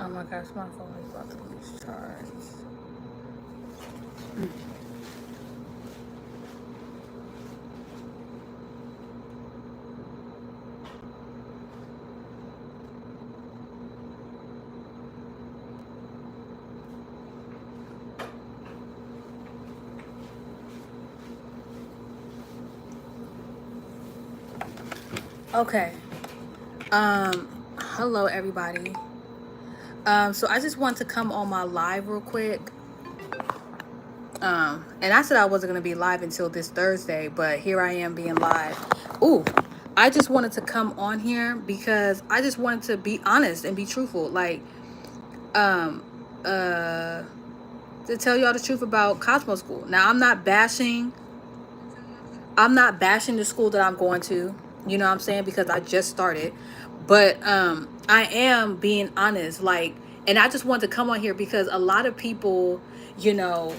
Oh my gosh, my phone is about to lose charge. Okay. Hello everybody. So I just want to come on my live real quick. And I said I wasn't gonna be live until this Thursday, but here I am being live. Ooh, I just wanted to come on here because I just wanted to be honest and be truthful. Like, um, uh, to tell y'all the truth about Cosmo School. Now I'm not bashing the school that I'm going to, you know what I'm saying? Because I just started. But I am being honest, like, and I just want to come on here because a lot of people, you know,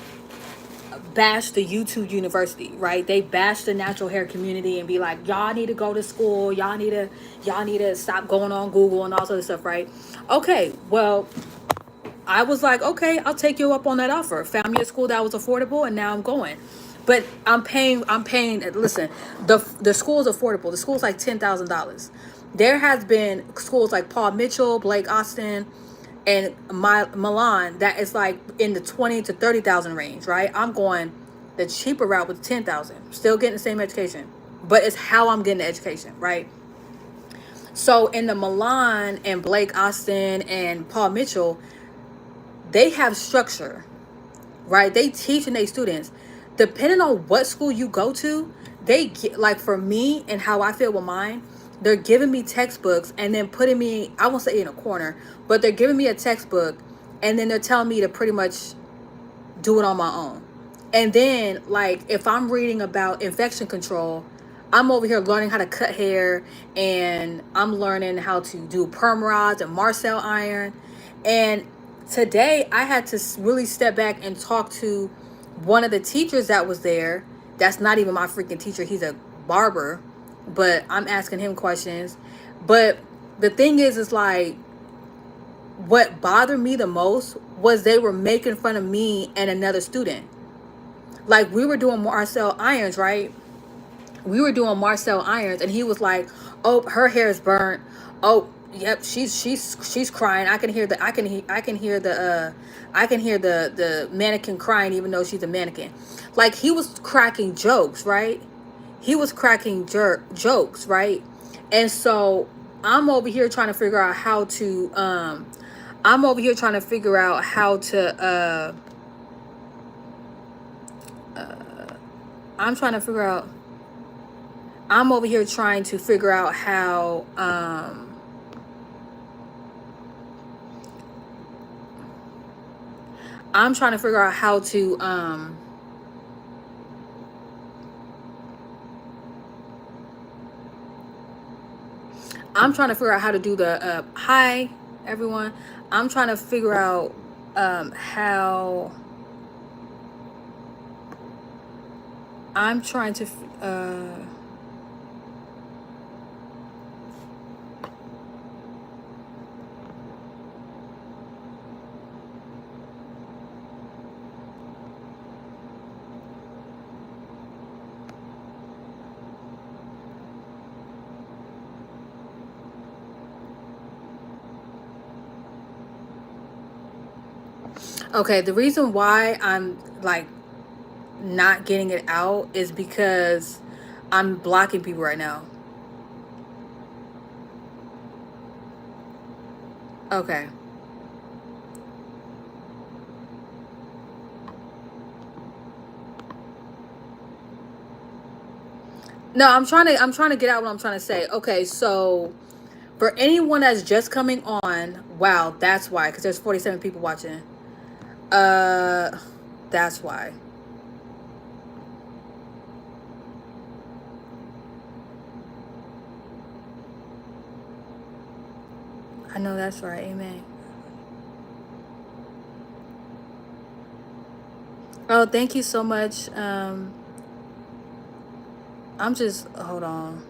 bash the YouTube university, right? They bash the natural hair community and be like, y'all need to go to school, y'all need to stop going on Google and all sort of stuff, right? Okay, well, I was like, okay, I'll take you up on that offer. Found me a school that was affordable, and now I'm going. But I'm paying. Listen, the school is affordable. The school's like $10,000. There has been schools like Paul Mitchell, Blake Austin, and Milan that is like in the 20 to 30,000 range, right? I'm going the cheaper route with 10,000. Still getting the same education, but it's how I'm getting the education, right? So in the Milan and Blake Austin and Paul Mitchell, they have structure, right? They teaching their students. Depending on what school you go to, they get, like for me and how I feel with mine, they're giving me textbooks and then putting me, I won't say in a corner, but they're giving me a textbook and then they're telling me to pretty much do it on my own. And then like if I'm reading about infection control, I'm over here learning how to cut hair and I'm learning how to do perm rods and Marcel iron. And today I had to really step back and talk to one of the teachers that was there. That's not even my freaking teacher. He's a barber, but I'm asking him questions. But the thing is like what bothered me the most was they were making fun of me and another student. Like we were doing Marcel irons, right? We were doing Marcel irons, and he was like, "Oh, her hair is burnt. Oh, yep, she's crying. I can hear the mannequin crying, even though she's a mannequin." Like he was cracking jokes, right? He was cracking jokes, right? And so I'm over here trying to figure out how to I'm over here trying to figure out how to I'm trying to figure out I'm over here trying to figure out how I'm trying to figure out how to I'm trying to figure out how to do the hi everyone. I'm trying to figure out how I'm trying to okay, the reason why I'm like not getting it out is because I'm blocking people right now. Okay. No, I'm trying to get out what I'm trying to say. Okay, so for anyone that's just coming on, wow, that's why, because there's 47 people watching. Uh that's why. I know that's right. Amen. Oh, thank you so much. I'm just hold on.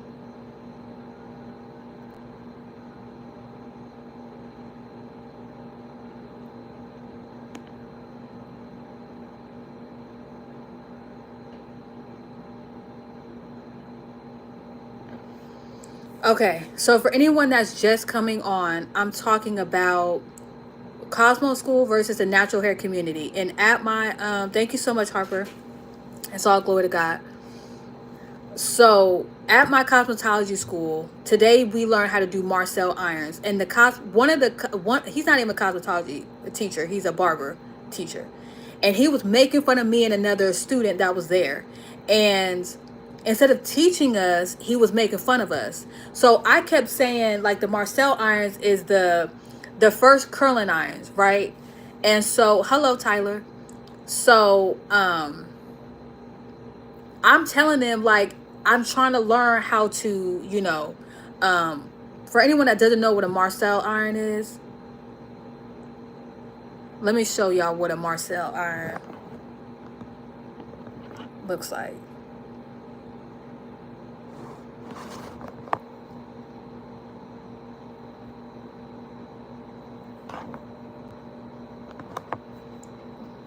Okay, so for anyone that's just coming on, I'm talking about Cosmo School versus the natural hair community. And at my thank you so much, Harper. It's all glory to God. So at my cosmetology school today, we learned how to do Marcel irons. And one he's not even a cosmetology teacher; he's a barber teacher, and he was making fun of me and another student that was there. And instead of teaching us, he was making fun of us. So I kept saying like the Marcel irons is the first curling irons, right? And so hello Tyler. So I'm telling them like I'm trying to learn how to, for anyone that doesn't know what a Marcel iron is, let me show y'all what a Marcel iron looks like.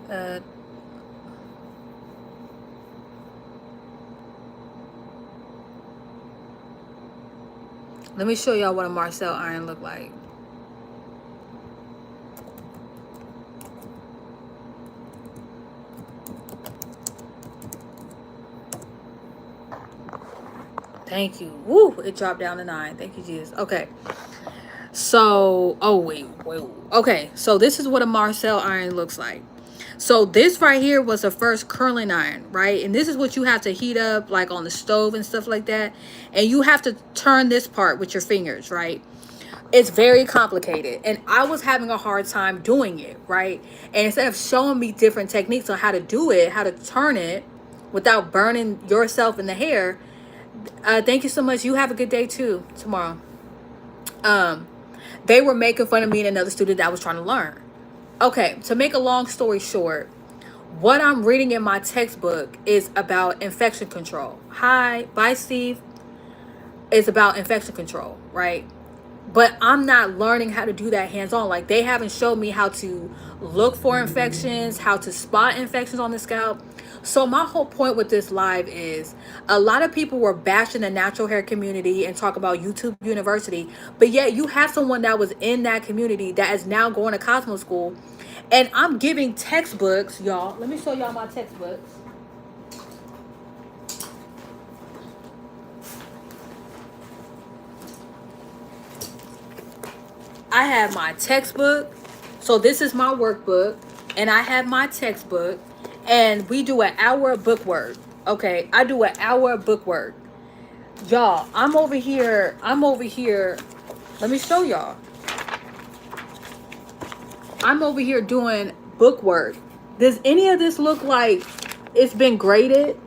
Uh, Let me show y'all what a Marcel iron look like. Thank you. Woo! It dropped down to 9. Thank you, Jesus. Okay. So, oh wait. Okay, so this is what a Marcel iron looks like. So this right here was the first curling iron, right? And this is what you have to heat up like on the stove and stuff like that. And you have to turn this part with your fingers, right? It's very complicated. And I was having a hard time doing it, right? And instead of showing me different techniques on how to do it, how to turn it without burning yourself in the hair, thank you so much. You have a good day too tomorrow. They were making fun of me and another student that was trying to learn. Okay, to make a long story short, what I'm reading in my textbook is about infection control. Hi, bye, Steve. It's about infection control, right? But I'm not learning how to do that hands-on. Like they haven't showed me how to look for infections, how to spot infections on the scalp. So my whole point with this live is a lot of people were bashing the natural hair community and talk about YouTube University, but yet you have someone that was in that community that is now going to Cosmo School, and I'm giving textbooks, y'all. Let me show y'all my textbooks. I have my textbook. So this is my workbook. And I have my textbook. And we do an hour of book work. Okay, I do an hour of book work. Y'all, I'm over here. Let me show y'all. I'm over here doing book work. Does any of this look like it's been graded?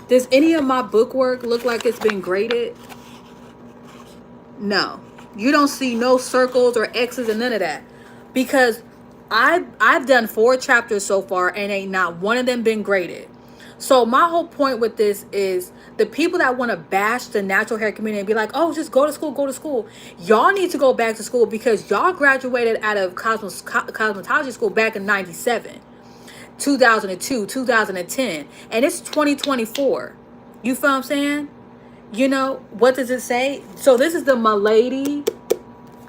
Does any of my book work look like it's been graded? No. You don't see no circles or X's and none of that. Because I've done 4 chapters so far and ain't not one of them been graded. So my whole point with this is the people that want to bash the natural hair community and be like, oh, just go to school. Y'all need to go back to school because y'all graduated out of cosmetology school back in 97, 2002, 2010. And it's 2024. You feel what I'm saying? You know, what does it say? So this is the Milady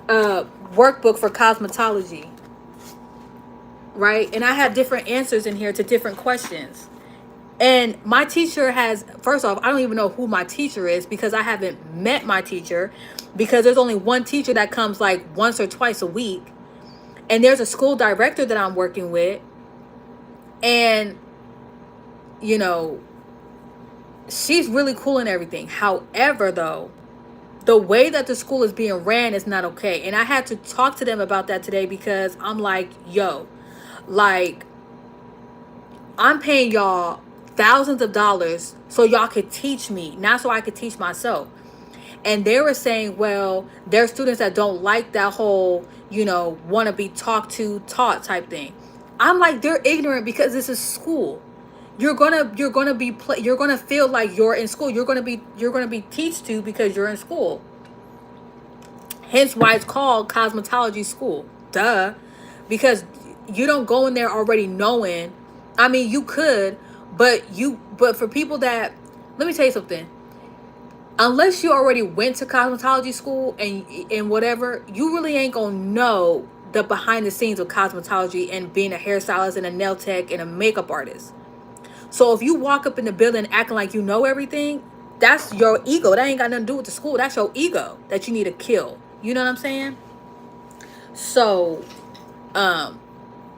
workbook for cosmetology, right? And I have different answers in here to different questions. And my teacher has, first off, I don't even know who my teacher is because I haven't met my teacher, because there's only one teacher that comes like once or twice a week. And there's a school director that I'm working with. And, you know, she's really cool and everything. However, though, the way that the school is being ran is not okay. And I had to talk to them about that today because I'm like, yo, like, I'm paying y'all thousands of dollars so y'all could teach me, not so I could teach myself. And they were saying, well, there are students that don't like that whole, you know, want to be talked to, taught type thing. I'm like, they're ignorant because this is school. You're gonna feel like you're in school. You're gonna be teached to because you're in school. Hence why it's called cosmetology school. Duh. Because you don't go in there already knowing. I mean, you could, but for people that, let me tell you something. unless you already went to cosmetology school and whatever, you really ain't gonna know the behind the scenes of cosmetology and being a hairstylist and a nail tech and a makeup artist. So if you walk up in the building acting like you know everything, that's your ego. That ain't got nothing to do with the school. That's your ego that you need to kill. You know what I'm saying? So, um,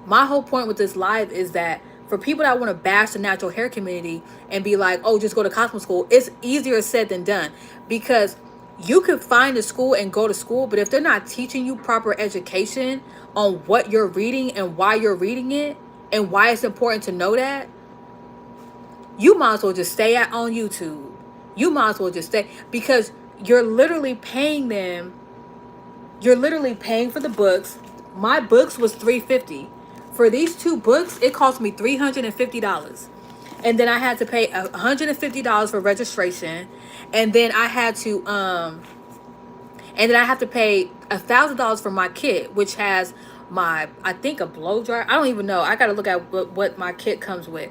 my whole point with this live is that for people that want to bash the natural hair community and be like, oh, just go to Cosmo school, it's easier said than done, because you could find a school and go to school, but if they're not teaching you proper education on what you're reading and why you're reading it and why it's important to know that, you might as well just stay on YouTube. You might as well just stay, because you're literally paying them. You're literally paying for the books. My books was $350. For these 2 books, it cost me $350. And then I had to pay $150 for registration. And then I had to pay $1,000 for my kit, which has my, I think, a blow dryer. I don't even know. I gotta look at what my kit comes with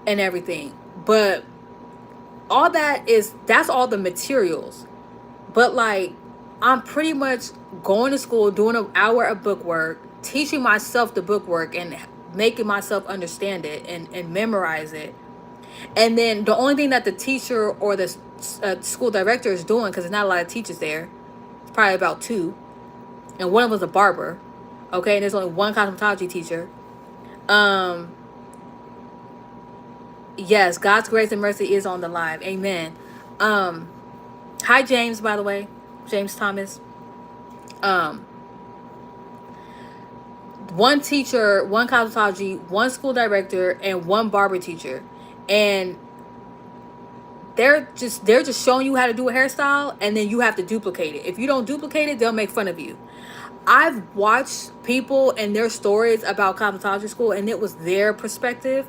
and everything. But all that's all the materials. But like, I'm pretty much going to school, doing an hour of book work, teaching myself the book work and making myself understand it and memorize it. And then the only thing that the teacher or the school director is doing, because there's not a lot of teachers there, it's probably about 2, and one of them was a barber, okay, and there's only one cosmetology teacher. Yes, God's grace and mercy is on the live. Amen. Hi James, by the way, James Thomas. One teacher, one cosmetology, one school director, and one barber teacher, and they're just showing you how to do a hairstyle, and then you have to duplicate it. If you don't duplicate it, they'll make fun of you. I've watched people and their stories about cosmetology school, and it was their perspective.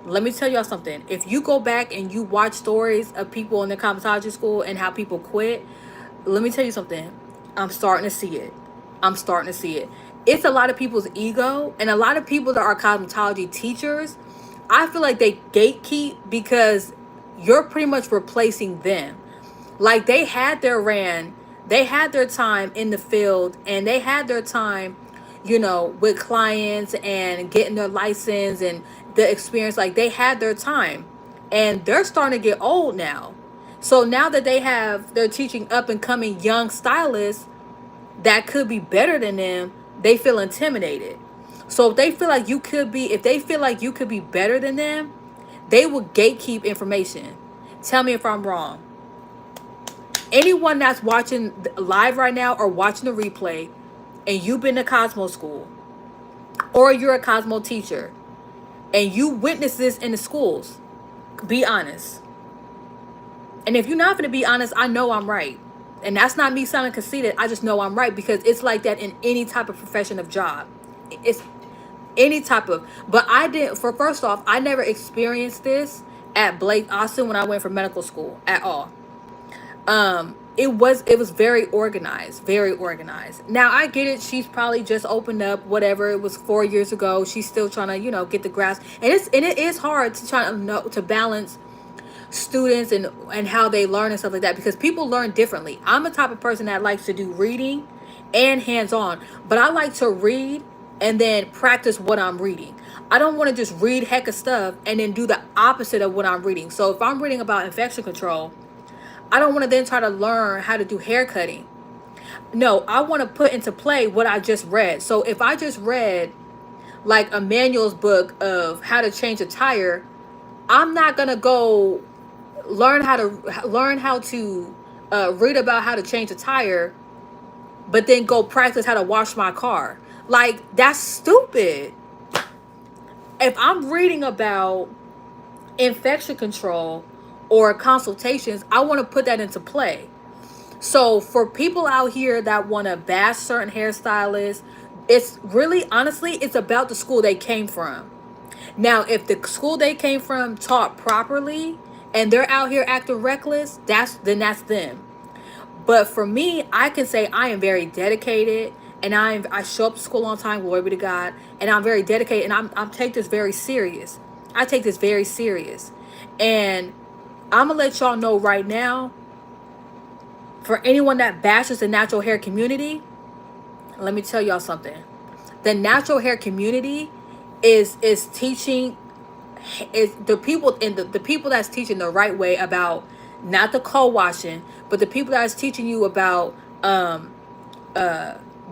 Let me tell y'all something. If you go back and you watch stories of people in the cosmetology school and how people quit, let me tell you something. I'm starting to see it. I'm starting to see it. It's a lot of people's ego, and a lot of people that are cosmetology teachers, I feel like they gatekeep because you're pretty much replacing them. Like, they had their time in the field, and they had their time, with clients and getting their license and the experience. Like, they had their time, and they're starting to get old now. So now that they're teaching up and coming young stylists that could be better than them, they feel intimidated. So if they feel like you could be better than them, they will gatekeep information. Tell me if I'm wrong. Anyone that's watching live right now or watching the replay, and you've been to Cosmo school, or you're a Cosmo teacher, and you witness this in the schools, be honest. And if you're not going to be honest, I know I'm right. And that's not me sounding conceited. I just know I'm right, because it's like that in any type of profession of job. It's any type of, but first off, I never experienced this at Blake Austin when I went for medical school at all. It was very organized, very organized. Now I get it. She's probably just opened up, whatever. It was 4 years ago. She's still trying to, get the grasp. And it is hard to try to balance students and how they learn and stuff like that, because people learn differently. I'm the type of person that likes to do reading and hands-on, but I like to read and then practice what I'm reading. I don't want to just read heck of stuff and then do the opposite of what I'm reading. So if I'm reading about infection control, I don't want to then try to learn how to do hair cutting. No, I want to put into play what I just read. So if I just read like a manual's book of how to change a tire, I'm not gonna go learn how to read about how to change a tire, but then go practice how to wash my car. Like, that's stupid. If I'm reading about infection control or consultations, I want to put that into play. So for people out here that want to bash certain hairstylists, it's really, honestly, it's about the school they came from. Now, if the school they came from taught properly and they're out here acting reckless, that's them. But for me, I can say I am very dedicated, and I show up to school on time, glory be to God, and I'm very dedicated, and I'm take this very serious. I take this very serious. And I'm gonna let y'all know right now, For anyone that bashes the natural hair community, let me tell y'all something. The natural hair community is teaching, is the people in the people that's teaching the right way about not the co-washing, but the people that's teaching you about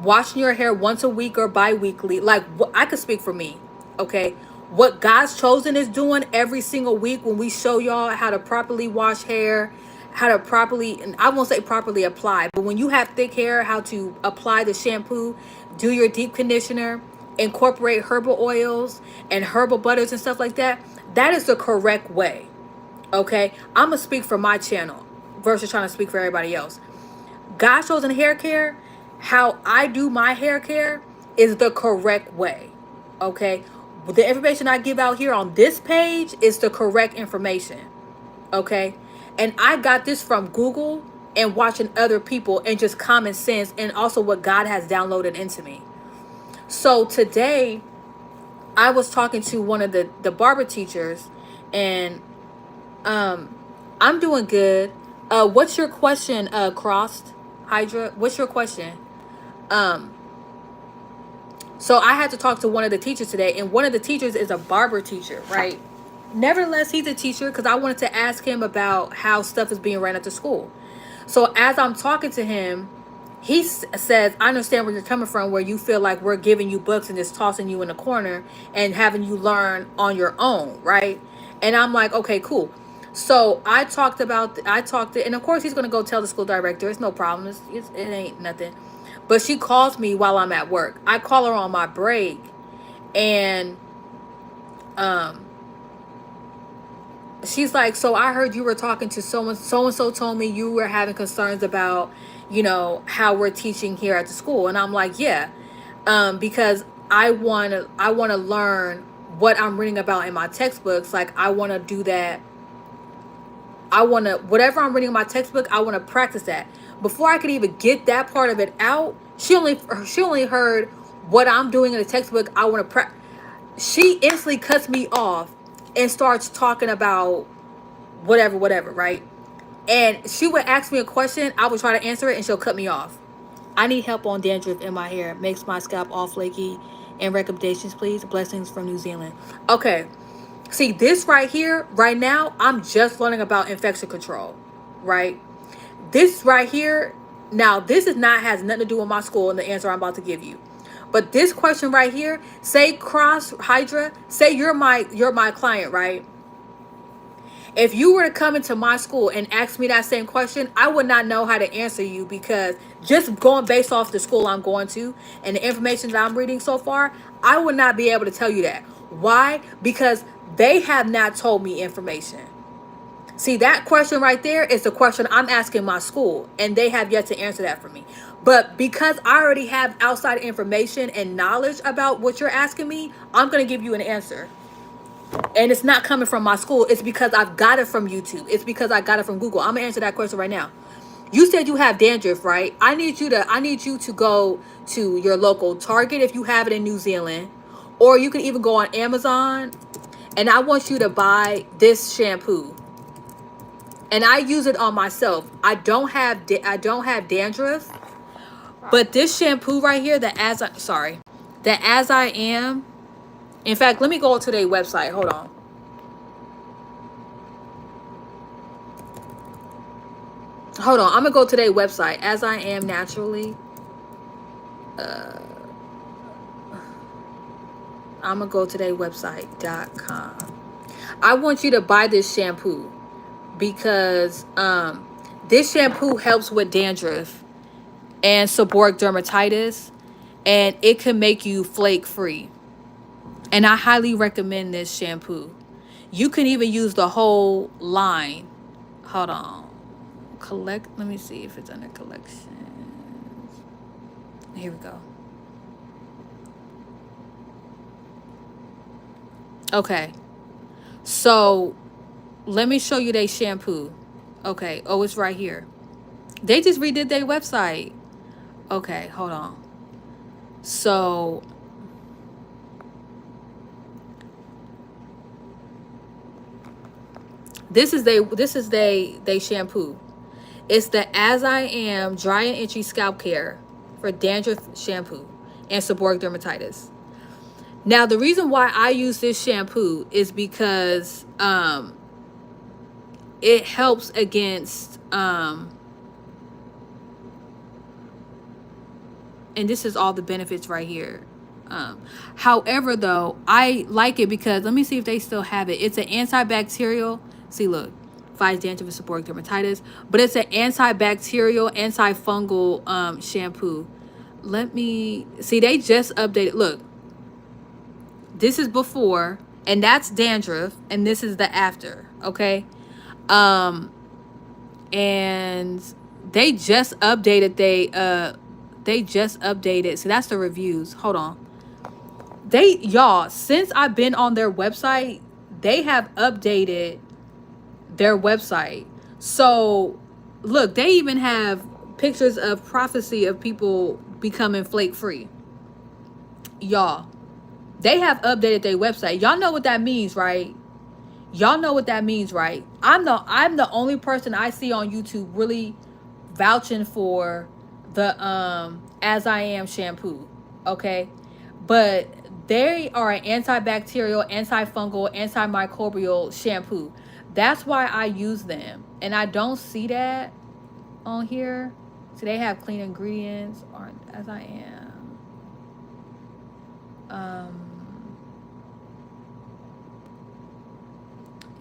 washing your hair once a week or bi-weekly. Like, I could speak for me, okay? What God's Chosen is doing every single week when we show y'all how to properly wash hair, how to properly, and I won't say properly apply, but when you have thick hair, how to apply the shampoo, do your deep conditioner, incorporate herbal oils and herbal butters and stuff like that. That is the correct way, okay? I'm gonna speak for my channel versus trying to speak for everybody else. God Chosen hair care, how I do my hair care is the correct way. Okay? The information I give out here on this page is the correct information. Okay? And I got this from Google and watching other people and just common sense and also what God has downloaded into me. So today I was talking to one of the barber teachers, and I'm doing good. What's your question, Crossed Hydra? What's your question? Um, so I had to talk to one of the teachers today, and one of the teachers is a barber teacher, right? Nevertheless, he's a teacher because I wanted to ask him about how stuff is being ran at the school. So as I'm talking to him, he says, I understand where you're coming from, where you feel like we're giving you books and just tossing you in a corner and having you learn on your own, right? And I'm like, okay, cool. So I talked to, and of course he's going to go tell the school director. It's no problem. It ain't nothing. But she calls me while I'm at work. I call her on my break, and um, she's like, so I heard you were talking to someone, so and so told me you were having concerns about, how we're teaching here at the school. And I'm like, yeah, because I want to learn what I'm reading about in my textbooks. Like, I want to do that. I want to, whatever I'm reading in my textbook, I want to practice that. Before I could even get that part of it out, she only heard what I'm doing in the textbook. I want to practice. She instantly cuts me off and starts talking about whatever, right? And she would ask me a question, I would try to answer it, and she'll cut me off. I need help on dandruff in my hair. It makes my scalp all flaky. And recommendations, please. Blessings from New Zealand. Okay. See, this right here, right now, I'm just learning about infection control, right? This right here, now, this has nothing to do with my school and the answer I'm about to give you. But this question right here, say Cross Hydra, say you're my client, right? If you were to come into my school and ask me that same question, I would not know how to answer you, because just going based off the school I'm going to and the information that I'm reading so far, I would not be able to tell you that. Why? Because they have not told me information. See, that question right there is the question I'm asking my school, and they have yet to answer that for me. But because I already have outside information and knowledge about what you're asking me, I'm going to give you an answer. And it's not coming from my school. It's because I've got it from YouTube. It's because I got it from Google. I'm gonna answer that question right now. You said you have dandruff, right? I need you to go to your local Target if you have it in New Zealand, or you can even go on Amazon, and I want you to buy this shampoo. And I use it on myself. I don't have dandruff, but this shampoo right here, the As I Am. In fact, let me go to their website. Hold on. Hold on, I'm gonna go to their website. As I Am Naturally. I'm gonna go to their website.com. I want you to buy this shampoo because this shampoo helps with dandruff and seborrheic dermatitis, and it can make you flake free. And I highly recommend this shampoo. You can even use the whole line. Hold on. Let me see if it's under collections. Here we go. Okay. So let me show you their shampoo. Okay. Oh, it's right here. They just redid their website. Okay, hold on. So this is they shampoo. It's the As I Am Dry and Itchy Scalp Care for Dandruff Shampoo and Seborrheic Dermatitis. Now, the reason why I use this shampoo is because it helps against and this is all the benefits right here. However, though, I like it because, let me see if they still have it. It's an antibacterial. See, look, fights dandruff and seborrheic dermatitis, but it's an antibacterial, antifungal shampoo. Let me see. They just updated. Look, this is before, and that's dandruff, and this is the after. Okay, and they just updated. They just updated. So that's the reviews. Hold on. Y'all, since I've been on their website, they have updated their website. So look, they even have pictures of prophecy of people becoming flake free. Y'all, they have updated their website. Y'all know what that means, right? Y'all know what that means, right? I'm the only person I see on YouTube really vouching for the As I Am shampoo. Okay, but they are an antibacterial, antifungal, antimicrobial shampoo. That's why I use them, and I don't see that on here. So they have clean ingredients, or As I Am.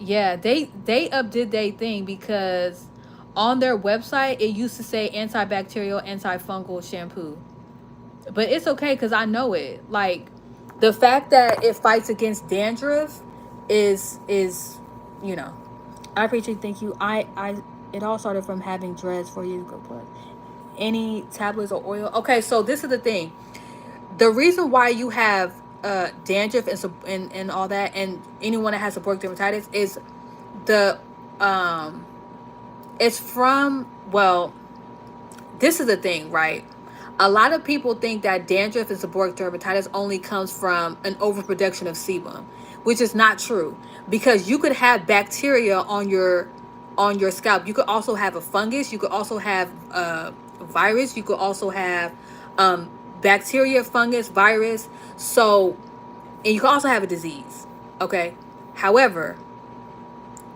Yeah, they updid their thing because on their website it used to say antibacterial, antifungal shampoo. But it's okay because I know it. Like, the fact that it fights against dandruff is you know. I appreciate, thank you. I it all started from having dreads 4 years ago. But any tablets or oil. Okay, so this is the thing. The reason why you have dandruff and all that, and anyone that has seborrheic dermatitis, is the it's from, well, this is the thing, right? A lot of people think that dandruff and seborrheic dermatitis only comes from an overproduction of sebum, which is not true, because you could have bacteria on your scalp. You could also have a fungus. You could also have a virus. You could also have bacteria, fungus, virus. So, and you can also have a disease. Okay. However,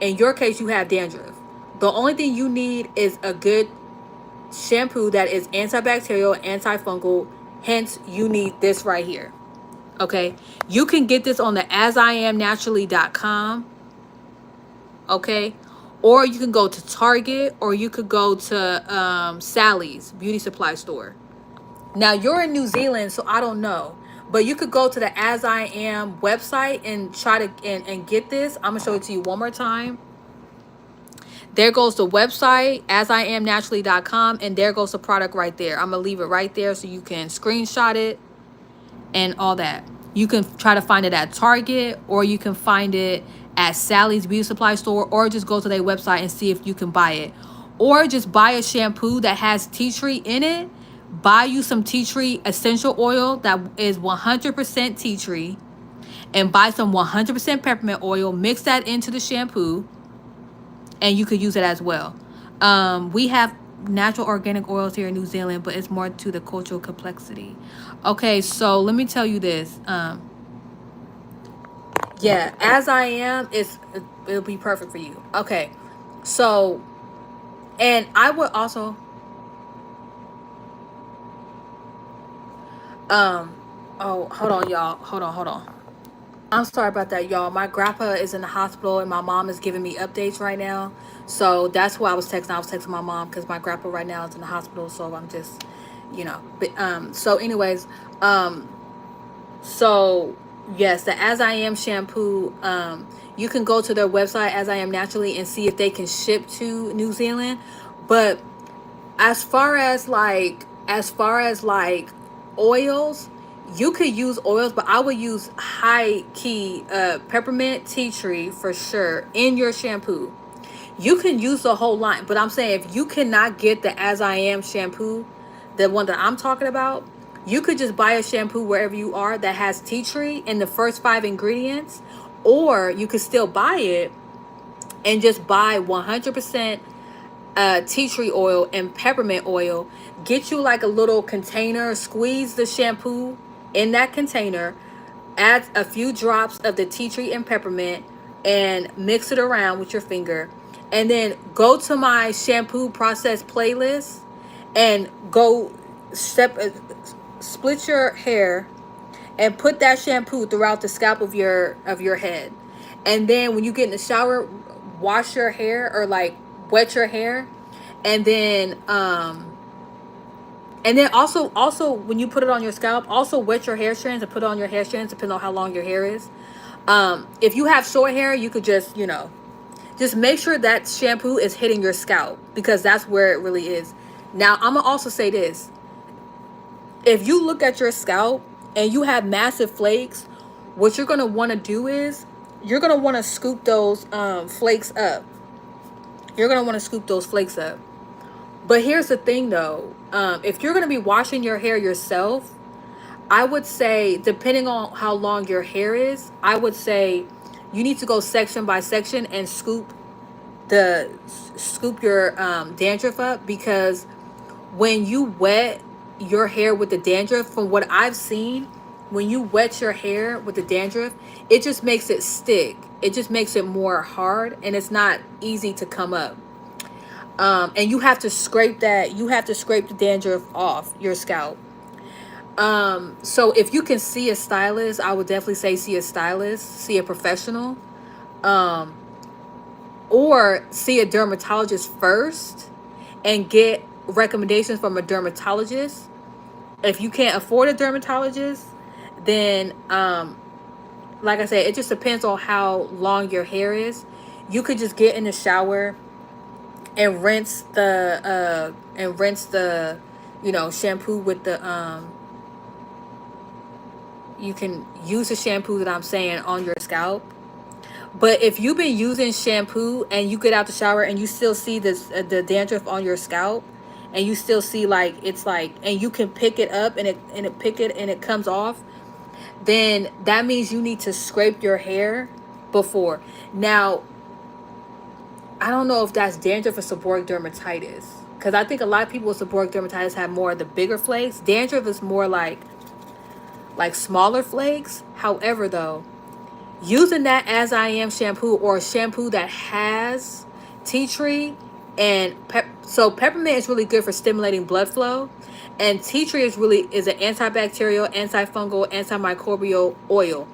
in your case, you have dandruff. The only thing you need is a good shampoo that is antibacterial, antifungal. Hence, you need this right here. Okay. You can get this on the asiamnaturally.com. Okay. Or you can go to Target, or you could go to Sally's beauty supply store. Now, you're in New Zealand, so I don't know. But you could go to the As I Am website and try to and get this. I'm going to show it to you one more time. There goes the website, asiamnaturally.com, and there goes the product right there. I'm going to leave it right there so you can screenshot it and all that. You can try to find it at Target, or you can find it at Sally's beauty supply store, or just go to their website and see if you can buy it. Or just buy a shampoo that has tea tree in it. Buy you some tea tree essential oil that is 100% tea tree, and buy some 100% peppermint oil. Mix that into the shampoo, and you could use it as well. We have natural organic oils here in New Zealand, but it's more to the cultural complexity. Okay, so let me tell you this. Yeah, As I Am, it'll be perfect for you. Okay, so, and I would also oh, hold on, y'all. Hold on. I'm sorry about that, y'all. My grandpa is in the hospital, and my mom is giving me updates right now. So that's why I was texting. I was texting my mom because my grandpa right now is in the hospital. So I'm just, But so anyways, so yes, the As I Am shampoo. You can go to their website, As I Am Naturally, and see if they can ship to New Zealand. But as far as like oils, you could use oils, but I would use high key peppermint, tea tree for sure in your shampoo. You can use the whole line, but I'm saying if you cannot get the As I Am shampoo, the one that I'm talking about, you could just buy a shampoo wherever you are that has tea tree in the first 5 ingredients, or you could still buy it and just buy 100% tea tree oil and peppermint oil. Get you like a little container, squeeze the shampoo in that container, add a few drops of the tea tree and peppermint, and mix it around with your finger. And then go to my shampoo process playlist and go split your hair and put that shampoo throughout the scalp of your head. And then when you get in the shower, wash your hair, or like wet your hair. And then also when you put it on your scalp, also wet your hair strands and put it on your hair strands depending on how long your hair is. If you have short hair, you could just, just make sure that shampoo is hitting your scalp, because that's where it really is. Now, I'm gonna also say this. If you look at your scalp and you have massive flakes, what you're gonna want to do is you're gonna want to scoop those flakes up. You're gonna want to scoop those flakes up. But here's the thing, though. If you're gonna be washing your hair yourself, I would say, depending on how long your hair is, I would say you need to go section by section and scoop your dandruff up, because when you wet your hair with the dandruff, from what I've seen, when you wet your hair with the dandruff, it just makes it stick. It just makes it more hard, and it's not easy to come up. And you have to scrape the dandruff off your scalp. So if you can see a stylist, I would definitely say see a stylist, see a professional, or see a dermatologist first and get recommendations from a dermatologist. If you can't afford a dermatologist, then like I said, it just depends on how long your hair is. You could just get in the shower and rinse the shampoo with the you can use the shampoo that I'm saying on your scalp. But if you've been using shampoo and you get out the shower and you still see this the dandruff on your scalp, and you still see like it's like, and you can pick it up and it comes off, then that means you need to scrape your hair before. Now, I don't know if that's dandruff or seborrheic dermatitis, because I think a lot of people with seborrheic dermatitis have more of the bigger flakes. Dandruff is more like smaller flakes. However, though, using that As I Am shampoo, or a shampoo that has tea tree and so peppermint is really good for stimulating blood flow, and tea tree is an antibacterial, antifungal, antimicrobial oil.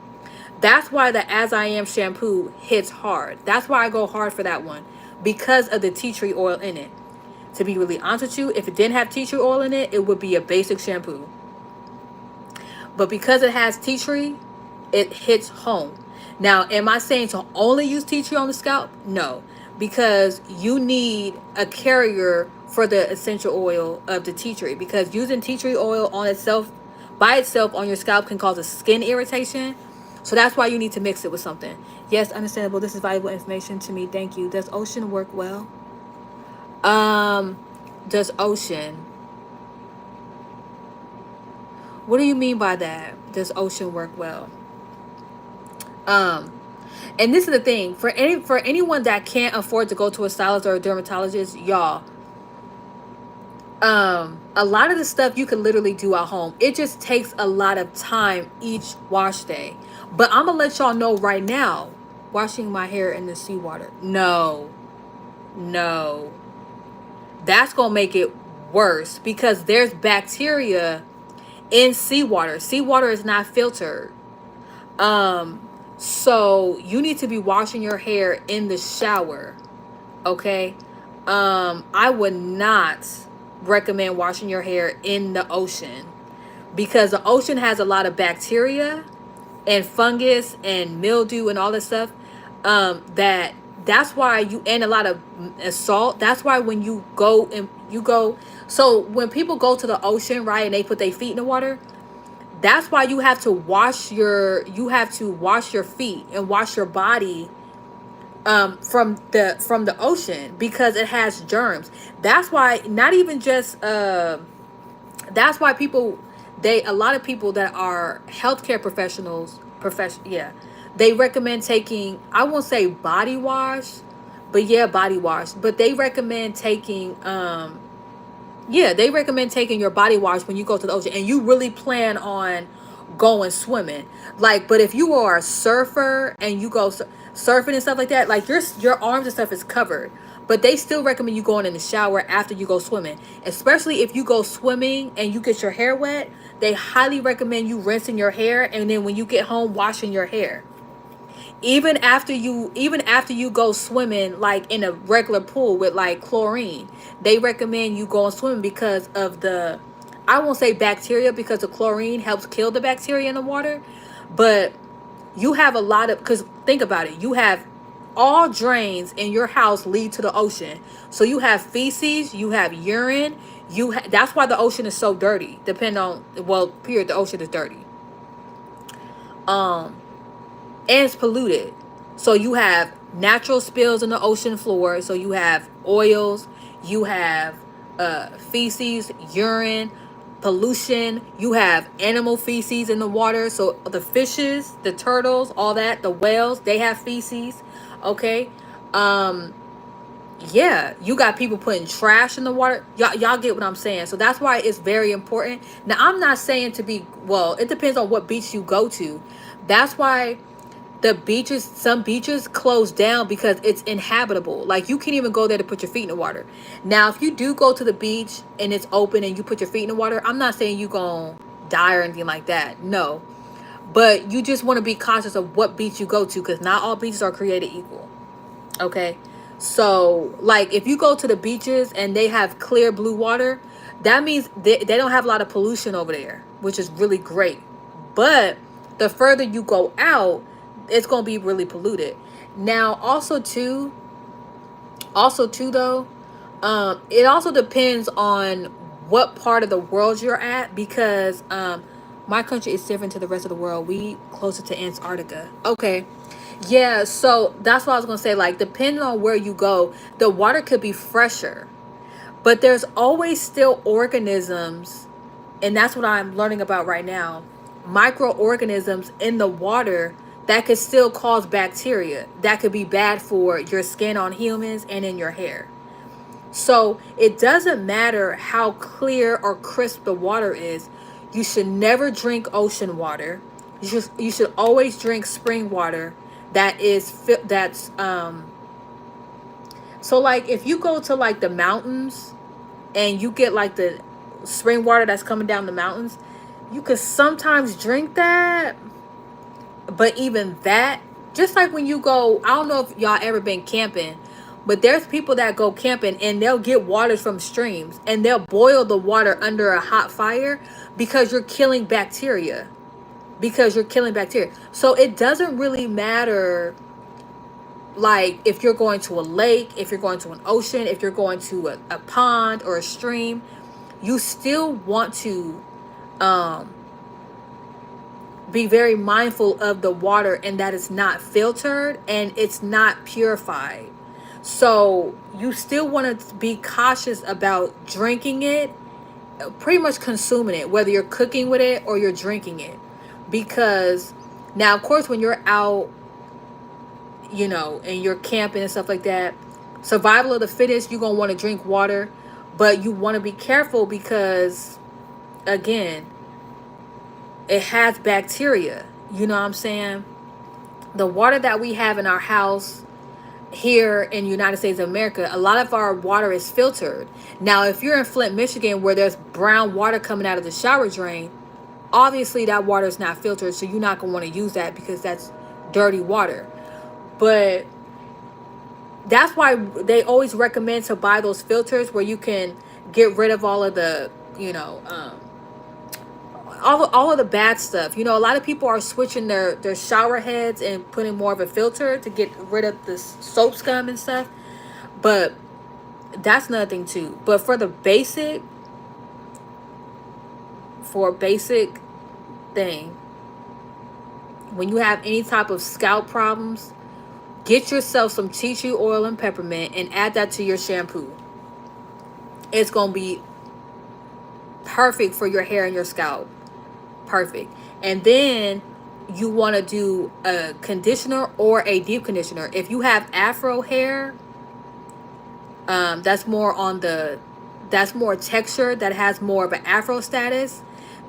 That's why the As I Am shampoo hits hard. That's why I go hard for that one, because of the tea tree oil in it. To be really honest with you, if it didn't have tea tree oil in it, it would be a basic shampoo. But because it has tea tree, it hits home. Now, am I saying to only use tea tree on the scalp? No, because you need a carrier for the essential oil of the tea tree, because using tea tree oil on itself, by itself on your scalp, can cause a skin irritation. So that's why you need to mix it with something. Yes, understandable. This is valuable information to me. Thank you. Does Ocean work well? Does Ocean? What do you mean by that? Does Ocean work well? And this is the thing, for anyone that can't afford to go to a stylist or a dermatologist, y'all, a lot of the stuff you can literally do at home. It just takes a lot of time each wash day. But I'm gonna let y'all know right now, washing my hair in the seawater, no, that's gonna make it worse, because there's bacteria in seawater. Seawater is not filtered. So you need to be washing your hair in the shower. Okay. I would not recommend washing your hair in the ocean, because the ocean has a lot of bacteria and fungus and mildew and all this stuff. That's why and a lot of salt. That's why when you go, so when people go to the ocean, right, and they put their feet in the water, that's why you have to wash your feet and wash your body from the ocean, because it has germs. That's why not even just that's why a lot of people that are healthcare professionals, they recommend taking, I won't say body wash, But yeah, body wash. But they recommend taking yeah, they recommend taking your body wash when you go to the ocean and you really plan on going swimming. Like, but if you are a surfer and you go surfing and stuff like that, like your arms and stuff is covered. But they still recommend you going in the shower after you go swimming. Especially if you go swimming and you get your hair wet, they highly recommend you rinsing your hair and then when you get home washing your hair. Even after you go swimming like in a regular pool with like chlorine, they recommend you going swimming because of the, I won't say bacteria because the chlorine helps kill the bacteria in the water, but you have a lot of, because think about it, you have all drains in your house lead to the ocean. So you have feces, you have urine, that's why the ocean is so dirty. Depend on, well, period, the ocean is dirty. um and it's polluted. So you have natural spills in the ocean floor. So you have oils, you have feces, urine, pollution. You have animal feces in the water. So the fishes, the turtles, all that, the whales, they have feces. Okay. Um, yeah, you got people putting trash in the water. Y'all get what I'm saying. So that's why it's very important. Now, I'm not saying to be, well, it depends on what beach you go to. That's why the beaches, some beaches close down because it's inhabitable. Like you can't even go there to put your feet in the water. Now if you do go to the beach and it's open and you put your feet in the water, I'm not saying you gonna die or anything like that, no, but you just want to be cautious of what beach you go to because not all beaches are created equal. Okay, so like if you go to the beaches and they have clear blue water, that means they don't have a lot of pollution over there, which is really great. But the further you go out, it's going to be really polluted. Now also too though, it also depends on what part of the world you're at because my country is different to the rest of the world. We closer to Antarctica. Okay. Yeah, so that's what I was gonna say. Like, depending on where you go, the water could be fresher, but there's always still organisms, and that's what I'm learning about right now. Microorganisms in the water that could still cause bacteria that could be bad for your skin on humans and in your hair. So it doesn't matter how clear or crisp the water is. You should never drink ocean water. You should always drink spring water that is that's so like if you go to like the mountains and you get like the spring water that's coming down the mountains, you could sometimes drink that. But even that, just like when you go, I don't know if y'all ever been camping, but there's people that go camping and they'll get waters from streams and they'll boil the water under a hot fire because you're killing bacteria. So it doesn't really matter, like if you're going to a lake, if you're going to an ocean, if you're going to a pond or a stream, you still want to um be very mindful of the water and that it's not filtered and it's not purified. So you still want to be cautious about drinking it, pretty much consuming it, whether you're cooking with it or you're drinking it. Because now, of course, when you're out, and you're camping and stuff like that, survival of the fittest, you're going to want to drink water, but you want to be careful because, again, it has bacteria. You know what I'm saying? The water that we have in our house here in the United States of America, a lot of our water is filtered. Now, if you're in Flint, Michigan, where there's brown water coming out of the shower drain, obviously that water is not filtered, so you're not going to want to use that because that's dirty water. But that's why they always recommend to buy those filters where you can get rid of all of the, all of the bad stuff. A lot of people are switching their shower heads and putting more of a filter to get rid of the soap scum and stuff. But that's another thing too. But for a basic thing, when you have any type of scalp problems, get yourself some tea tree oil and peppermint and add that to your shampoo. It's going to be perfect for your hair and your scalp. Perfect. And then you want to do a conditioner or a deep conditioner. If you have afro hair, that's more on the, that's more texture, that has more of an afro status,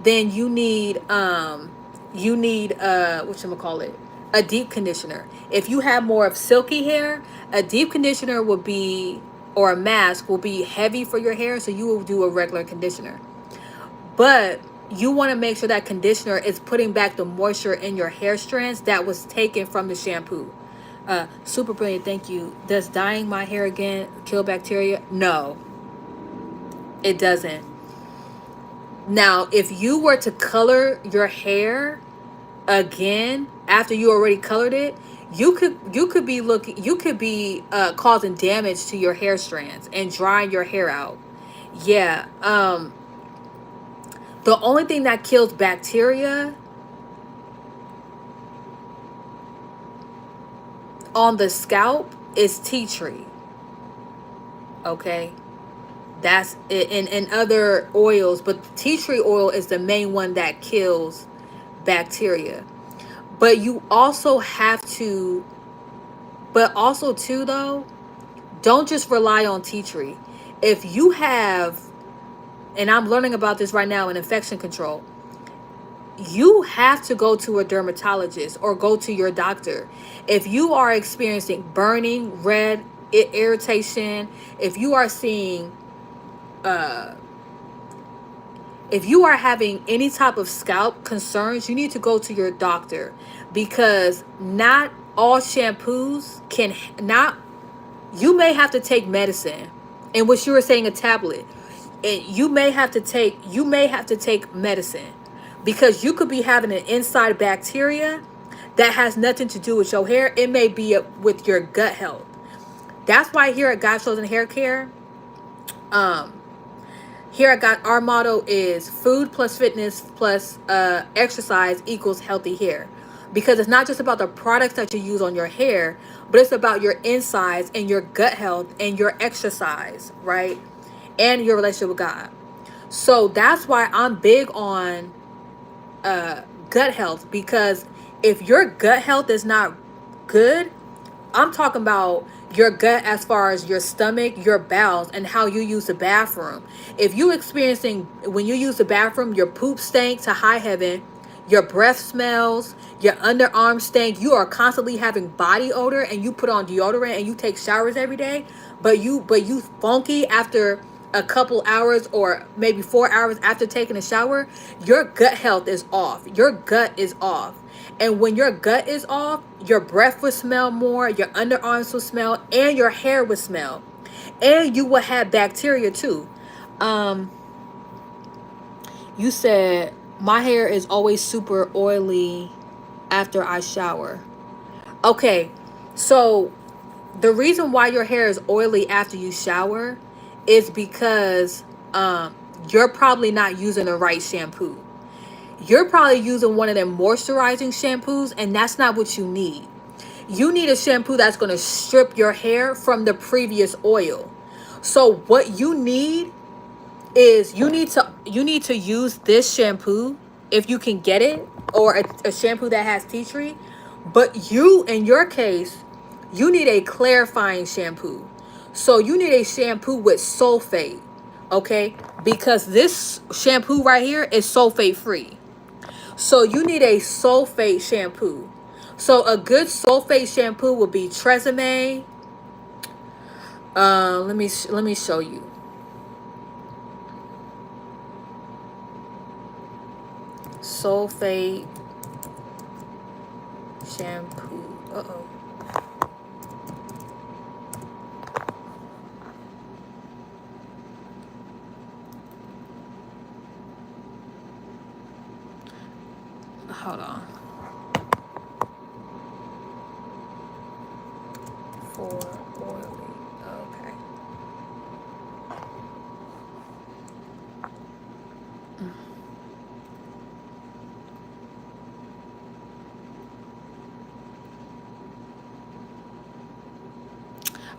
then you need whatchamacallit, a deep conditioner. If you have more of silky hair, a deep conditioner will be, or a mask will be heavy for your hair, so you will do a regular conditioner. But you want to make sure that conditioner is putting back the moisture in your hair strands that was taken from the shampoo. Super brilliant, thank you. Does dyeing my hair again kill bacteria? No, it doesn't. Now, if you were to color your hair again after you already colored it, you could be causing damage to your hair strands and drying your hair out. Yeah. The only thing that kills bacteria on the scalp is tea tree. Okay, that's it, and other oils, but tea tree oil is the main one that kills bacteria. But you also have to, but also too though, don't just rely on tea tree. If you have, and I'm learning about this right now in infection control, you have to go to a dermatologist or go to your doctor. If you are experiencing burning, red, irritation, if you are seeing, uh, if you are having any type of scalp concerns, you need to go to your doctor, because not all shampoos can, not, you may have to take medicine, and what you were saying, a tablet, and you may have to take medicine, because you could be having an inside bacteria that has nothing to do with your hair. It may be with your gut health. That's why here at God Chosen Hair Care, um here I got, our motto is food plus fitness plus exercise equals healthy hair. Because it's not just about the products that you use on your hair, but it's about your insides and your gut health and your exercise, right? And your relationship with God. So that's why I'm big on gut health, because if your gut health is not good, I'm talking about your gut as far as your stomach, your bowels, and how you use the bathroom. If you experiencing, when you use the bathroom, your poop stank to high heaven, your breath smells, your underarm stank, you are constantly having body odor, and you put on deodorant and you take showers every day, but you funky after a couple hours or maybe 4 hours after taking a shower, your gut health is off. Your gut is off. And when your gut is off, your breath will smell more, your underarms will smell, and your hair will smell. And you will have bacteria too. Um, you said my hair is always super oily after I shower. Okay, so the reason why your hair is oily after you shower is because you're probably not using the right shampoo. You're probably using one of them moisturizing shampoos, and that's not what you need. You need a shampoo that's going to strip your hair from the previous oil. So what you need is, you need to use this shampoo if you can get it, or a shampoo that has tea tree. But you, in your case, you need a clarifying shampoo. So you need a shampoo with sulfate, okay? Because this shampoo right here is sulfate free. So you need a sulfate shampoo. So a good sulfate shampoo would be Tresemme. Let me show you. Sulfate shampoo. Uh-oh. Hold on. For oily. Okay.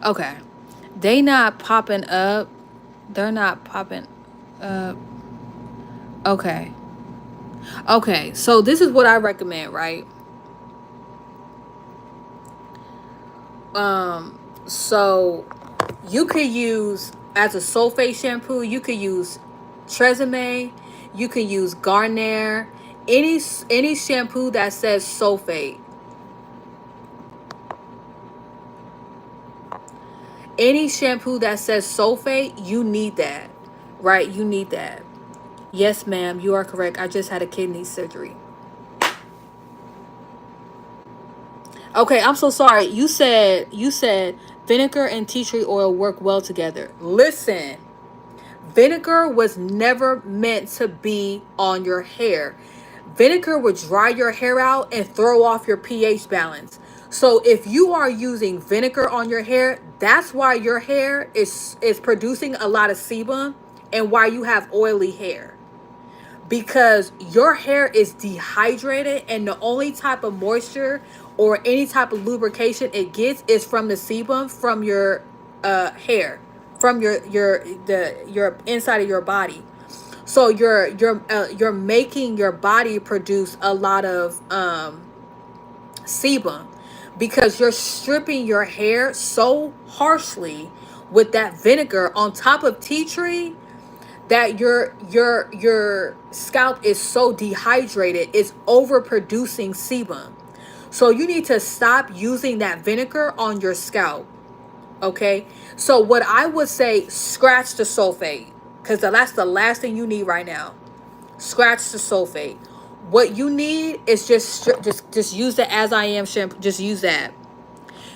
Okay. They not popping up. They're not popping up. Okay. Okay. So this is what I recommend, right? So You could use, as a sulfate shampoo, you could use Tresemme, you could use Garnier, any shampoo that says sulfate. Any shampoo that says sulfate, you need that. Right? You need that. Yes, ma'am, you are correct. I just had a kidney surgery. Okay, I'm so sorry. You said vinegar and tea tree oil work well together. Listen, vinegar was never meant to be on your hair. Vinegar would dry your hair out and throw off your pH balance. So if you are using vinegar on your hair, that's why your hair is producing a lot of sebum and why you have oily hair, because your hair is dehydrated, and the only type of moisture or any type of lubrication it gets is from the sebum from your hair, from your inside of your body. So you're making your body produce a lot of sebum, because you're stripping your hair so harshly with that vinegar on top of tea tree, that your scalp is so dehydrated, it's overproducing sebum. So you need to stop using that vinegar on your scalp. Okay, so what I would say, scratch the sulfate, because that's the last thing you need right now. Scratch the sulfate. What you need is just use the As I Am shampoo. Just use that.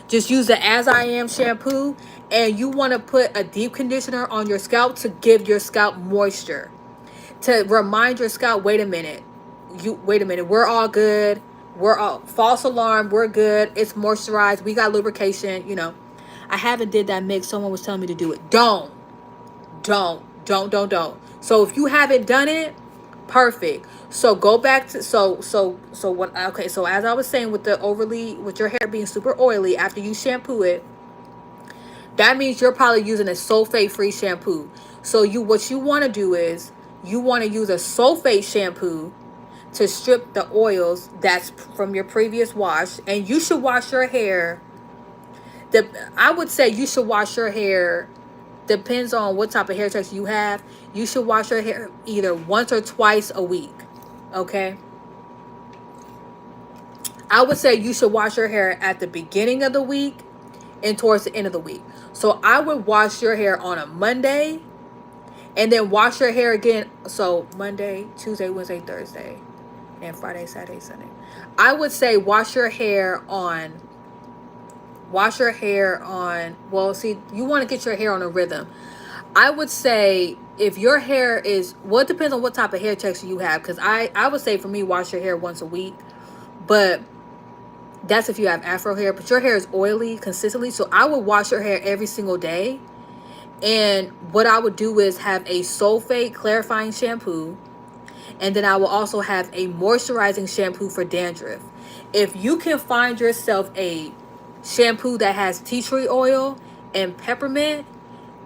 Just use the As I Am shampoo, and you want to put a deep conditioner on your scalp to give your scalp moisture, to remind your scalp, wait a minute, we're all good. We're all, false alarm, we're good. It's moisturized. We got lubrication. I haven't did that mix. Someone was telling me to do it. Don't. So if you haven't done it, perfect. So go back to, so what, okay, so as I was saying, with your hair being super oily after you shampoo it, that means you're probably using a sulfate free shampoo. So what you want to do is you want to use a sulfate shampoo to strip the oils that's from your previous wash, and you should wash your hair. I would say you should wash your hair, depends on what type of hair texture you have. You should wash your hair either once or twice a week. Okay? I would say you should wash your hair at the beginning of the week and towards the end of the week. So I would wash your hair on a Monday, and then wash your hair again. So Monday, Tuesday, Wednesday, Thursday, and Friday, Saturday, Sunday. I would say well, see, you want to get your hair on a rhythm. I would say, if your hair is, well, it depends on what type of hair texture you have, because I would say for me, wash your hair once a week. But that's if you have afro hair, but your hair is oily consistently, so I would wash your hair every single day. And what I would do is have a sulfate clarifying shampoo, and then I will also have a moisturizing shampoo for dandruff. If you can find yourself a shampoo that has tea tree oil and peppermint,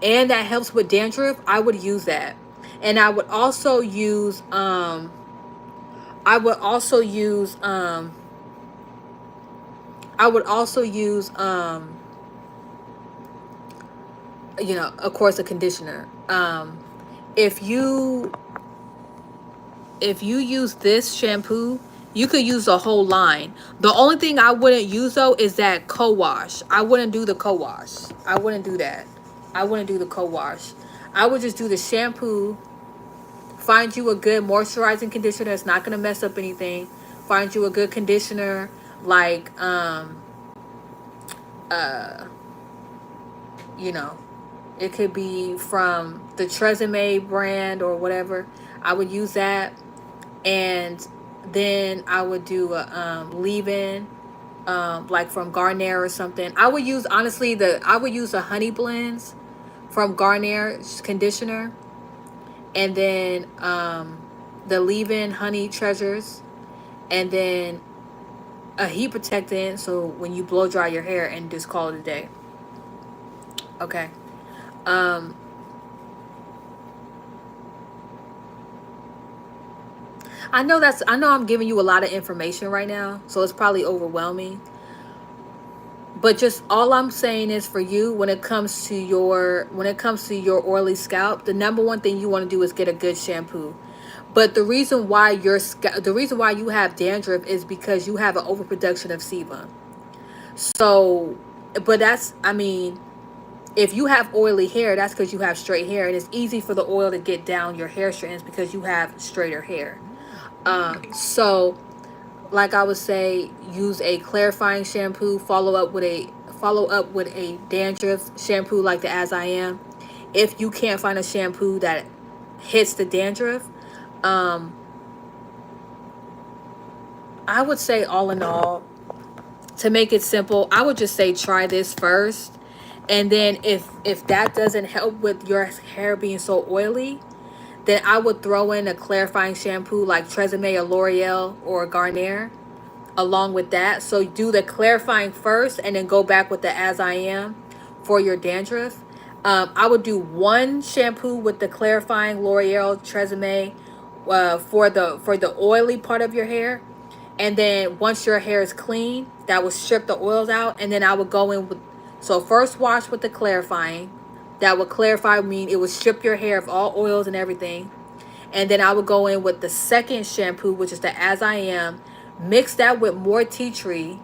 and that helps with dandruff, I would use that. And I would also use I would also use I would also use of course, a conditioner. If you use this shampoo, you could use the whole line. The only thing I wouldn't use though is that co-wash. I wouldn't do the co-wash. I wouldn't do that. I wouldn't do the co-wash. I would just do the shampoo. Find you a good moisturizing conditioner that's not gonna mess up anything. Find you a good conditioner, like uh you know, it could be from the Tresemme brand or whatever. I would use that, and then I would do a leave-in, like from Garnier or something. I would use, honestly, I would use the honey blends from Garnier conditioner, and then the leave-in honey treasures, and then a heat protectant, so when you blow dry your hair, and just call it a day. Okay. um I know I'm giving you a lot of information right now, so it's probably overwhelming. But just all I'm saying is, for you, when it comes to your oily scalp, the number one thing you want to do is get a good shampoo. But the reason why you have dandruff is because you have an overproduction of sebum. So, but that's, I mean, if you have oily hair, that's because you have straight hair, and it's easy for the oil to get down your hair strands because you have straighter hair. So like I would say, use a clarifying shampoo. Follow up with a dandruff shampoo like the As I Am. If you can't find a shampoo that hits the dandruff, um, I would say, all in all, to make it simple, I would just say try this first, and then if that doesn't help with your hair being so oily, then I would throw in a clarifying shampoo like Tresemme or L'Oreal or Garnier along with that. So do the clarifying first and then go back with the As I Am for your dandruff. I would do one shampoo with the clarifying L'Oreal Tresemme for the oily part of your hair, and then once your hair is clean, that would strip the oils out, and then I would go in with, so first wash with the clarifying. That would clarify, mean it would strip your hair of all oils and everything. And then I would go in with the second shampoo, which is the As I Am. Mix that with more tea tree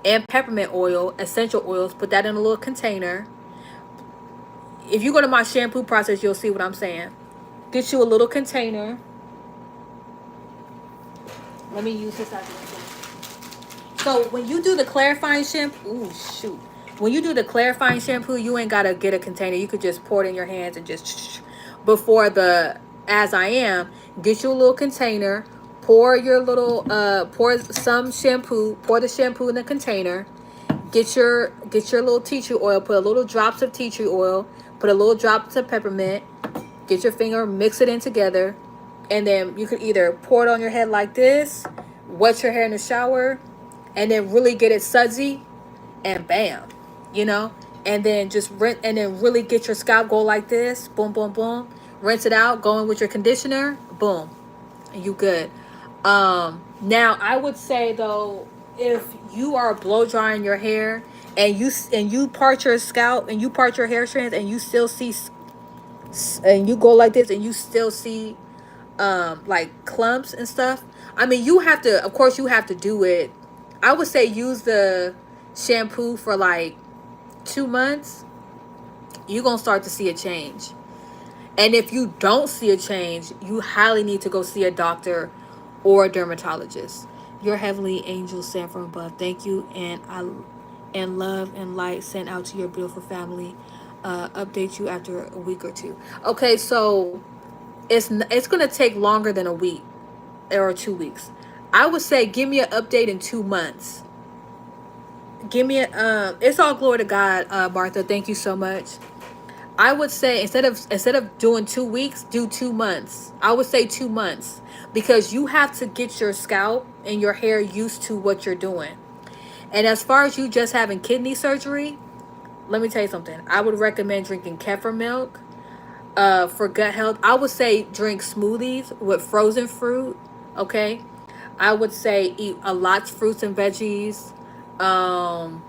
and peppermint oil, essential oils. Put that in a little container. If you go to my shampoo process, you'll see what I'm saying. Get you a little container. Let me use this as an example. So when you do the clarifying shampoo, ooh, shoot. When you do the clarifying shampoo, you ain't gotta get a container. You could just pour it in your hands and just before the As I Am. Get you a little container. Pour your little pour some shampoo. Pour the shampoo in the container. Get your little tea tree oil. Put a little drops of tea tree oil. Put a little drops of peppermint. Get your finger, mix it in together, and then you could either pour it on your head like this, wet your hair in the shower, and then really get it sudsy, and bam, you know, and then just rinse, and then really get your scalp go like this, boom, boom, boom, rinse it out, go in with your conditioner, boom, and you good. Now I would say though, if you are blow drying your hair and you part your scalp and you part your hair strands and you still see and you go like this and you still see like clumps and stuff, I mean, you have to, of course you have to do it. I would say use the shampoo for like 2 months. You're gonna start to see a change. And if you don't see a change, you highly need to go see a doctor or a dermatologist. Your heavenly angel sent from above, thank you, and love and light sent out to your beautiful family. Update you after a week or two. Okay, so it's gonna take longer than a week or 2 weeks. I would say give me an update in 2 months. Give me a it's all glory to God, Martha. Thank you so much. I would say instead of doing 2 weeks, do 2 months. I would say 2 months, because you have to get your scalp and your hair used to what you're doing. And as far as you just having kidney surgery, let me tell you something. I would recommend drinking kefir milk. For gut health, I would say drink smoothies with frozen fruit. Okay, I would say eat a lot of fruits and veggies. Um,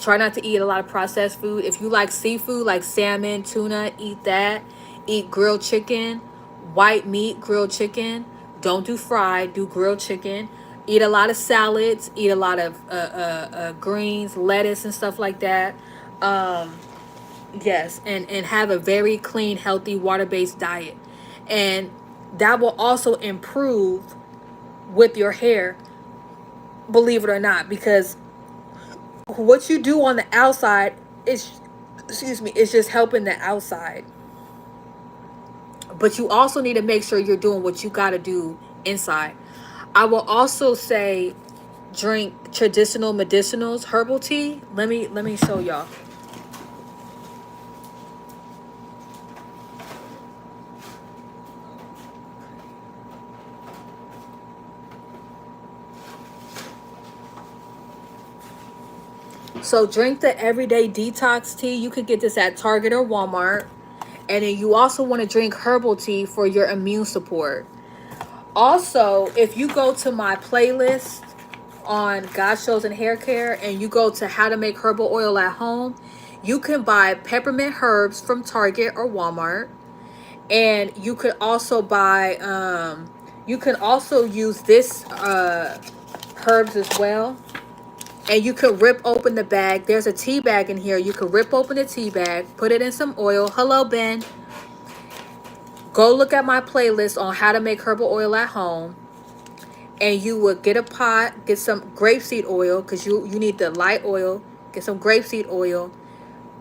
Try not to eat a lot of processed food. If you like seafood, like salmon, tuna, eat that. Eat grilled chicken, white meat, grilled chicken. Don't do fried, do grilled chicken. Eat a lot of salads. Eat a lot of greens, lettuce, and stuff like that. Um, yes, and have a very clean, healthy, water-based diet. And that will also improve with your hair, believe it or not, because what you do on the outside is, excuse me, is just helping the outside. But you also need to make sure you're doing what you got to do inside. I will also say drink traditional medicinals, herbal tea. Let me show y'all. So drink the everyday detox tea. You could get this at Target or Walmart. And then you also want to drink herbal tea for your immune support. Also, if you go to my playlist on God's Chosen Hair Care and you go to how to make herbal oil at home, you can buy peppermint herbs from Target or Walmart. And you could also buy you can also use this herbs as well. And you could rip open the bag. There's a tea bag in here. You could rip open the tea bag, put it in some oil. Hello, Ben. Go look at my playlist on how to make herbal oil at home. And you would get a pot, get some grapeseed oil, because you need the light oil. Get some grapeseed oil.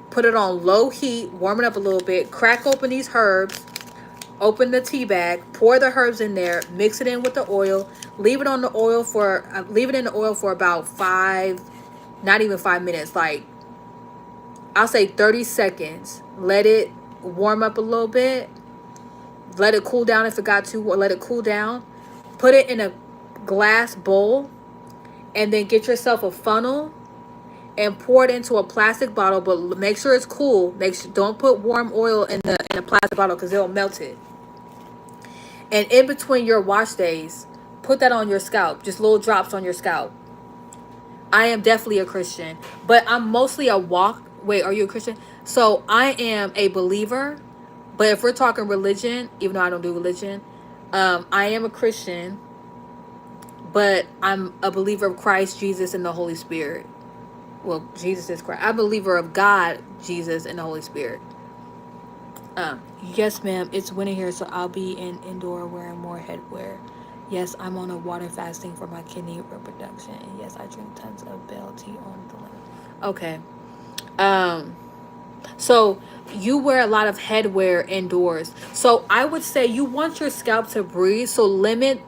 Put it on low heat, warm it up a little bit. Crack open these herbs. Open the tea bag, pour the herbs in there, mix it in with the oil, leave it in the oil for about not even 5 minutes, like I'll say 30 seconds. Let it warm up a little bit. Let it cool down if it got too, or let it cool down. Put it in a glass bowl and then get yourself a funnel and pour it into a plastic bottle, but make sure it's cool. Don't put warm oil in a plastic bottle because it'll melt it. And in between your wash days, put that on your scalp. Just little drops on your scalp. I am definitely a Christian, but I'm mostly a walk. Wait, are you a Christian? So I am a believer, but if we're talking religion, even though I don't do religion, I am a Christian, but I'm a believer of Christ, Jesus, and the Holy Spirit. Well, Jesus is Christ. I'm a believer of God, Jesus, and the Holy Spirit. Yes, ma'am. It's winter here, so I'll be in indoor wearing more headwear. Yes, I'm on a water fasting for my kidney reproduction. And yes, I drink tons of bell tea on the limit. Okay. So you wear a lot of headwear indoors. So I would say you want your scalp to breathe. So limit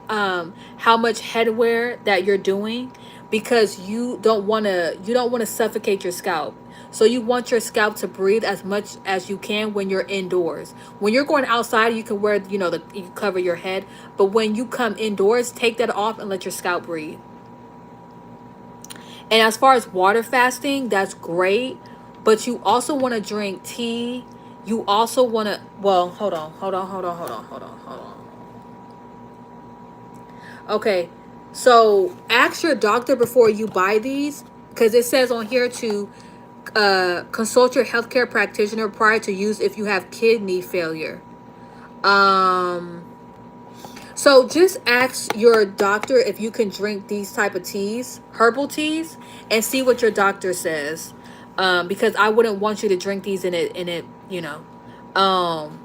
how much headwear that you're doing, because you don't want to suffocate your scalp. So you want your scalp to breathe as much as you can when you're indoors. When you're going outside, you can wear, you cover your head. But when you come indoors, take that off and let your scalp breathe. And as far as water fasting, that's great. But you also want to drink tea. You also want to, well, hold on. Okay, so ask your doctor before you buy these, because it says on here to consult your healthcare practitioner prior to use if you have kidney failure. So just ask your doctor if you can drink these type of teas, herbal teas, and see what your doctor says. Because I wouldn't want you to drink these in it. But I'm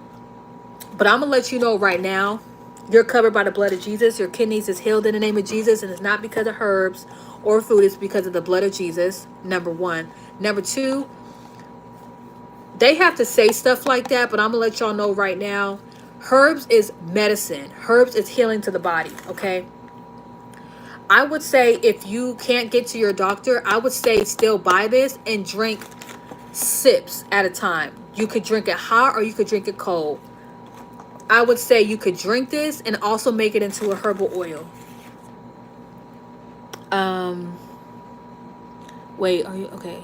gonna let you know right now, you're covered by the blood of Jesus. Your kidneys is healed in the name of Jesus, and it's not because of herbs or food. It's because of the blood of Jesus. Number one. Number two, they have to say stuff like that, but I'm gonna let y'all know right now, herbs is medicine. Herbs is healing to the body. Okay. I would say if you can't get to your doctor, I would say still buy this and drink sips at a time. You could drink it hot or you could drink it cold. I would say you could drink this and also make it into a herbal oil. Wait, are you okay?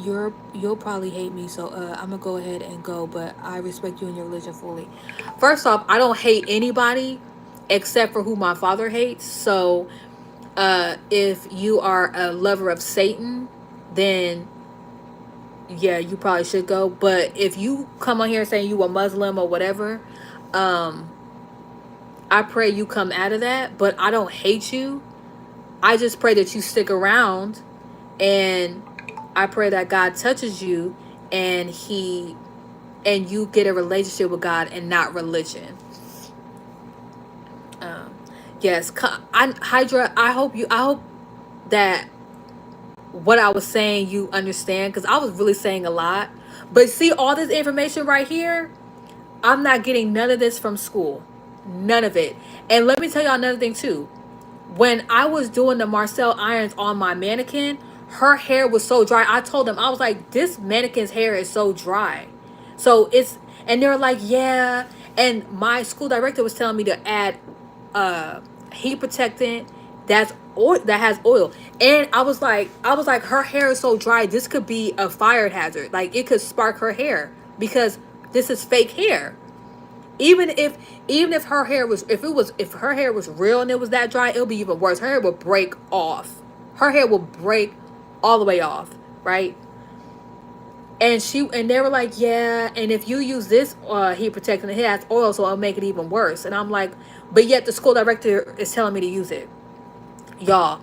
You'll probably hate me, so I'm gonna go ahead and go, but I respect you and your religion fully. First off, I don't hate anybody except for who my father hates. So if you are a lover of Satan, then yeah, you probably should go. But if you come on here saying you a Muslim or whatever, I pray you come out of that. But I don't hate you. I just pray that you stick around, and I pray that God touches you and you get a relationship with God and not religion. Yes, Hydra, I hope that what I was saying you understand, because I was really saying a lot. But see, all this information right here, I'm not getting none of this from school. None of it. And let me tell y'all another thing too. When I was doing the Marcel irons on my mannequin, her hair was so dry. I told them, I was like, this mannequin's hair is so dry. And they were like, yeah. And my school director was telling me to add heat protectant that has oil. And I was like, her hair is so dry. This could be a fire hazard. Like, it could spark her hair because this is fake hair. Even if her hair was, if her hair was real and it was that dry, it would be even worse. Her hair would break off. Her hair will break all the way off, right? And they were like, yeah, and if you use this heat protectant, it has oil, so it'll make it even worse. And I'm like, but yet the school director is telling me to use it, y'all.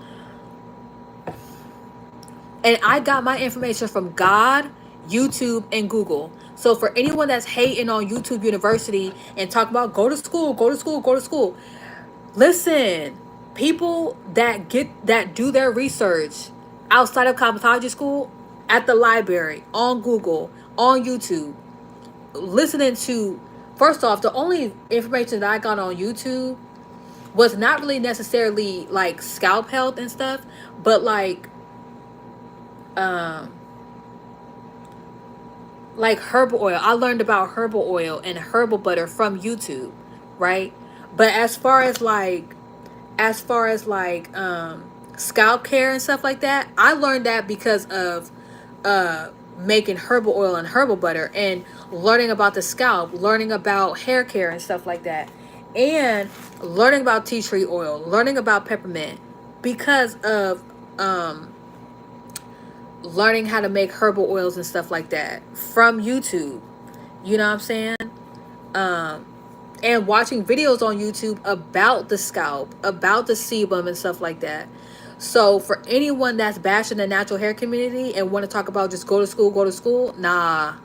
And I got my information from God, YouTube, and Google. So for anyone that's hating on YouTube University and talking about go to school, go to school, go to school, listen, people that do their research outside of cosmetology school, at the library, on Google, on YouTube, listening to, first off, the only information that I got on YouTube was not really necessarily like scalp health and stuff, but um like herbal oil. I learned about herbal oil and herbal butter from YouTube, right? But as far as scalp care and stuff like that, I learned that because of making herbal oil and herbal butter, and learning about the scalp, learning about hair care and stuff like that, and learning about tea tree oil, learning about peppermint, because of learning how to make herbal oils and stuff like that from YouTube. You know what I'm saying? Um, and watching videos on YouTube about the scalp, about the sebum and stuff like that. So for anyone that's bashing the natural hair community and want to talk about just go to school, nah,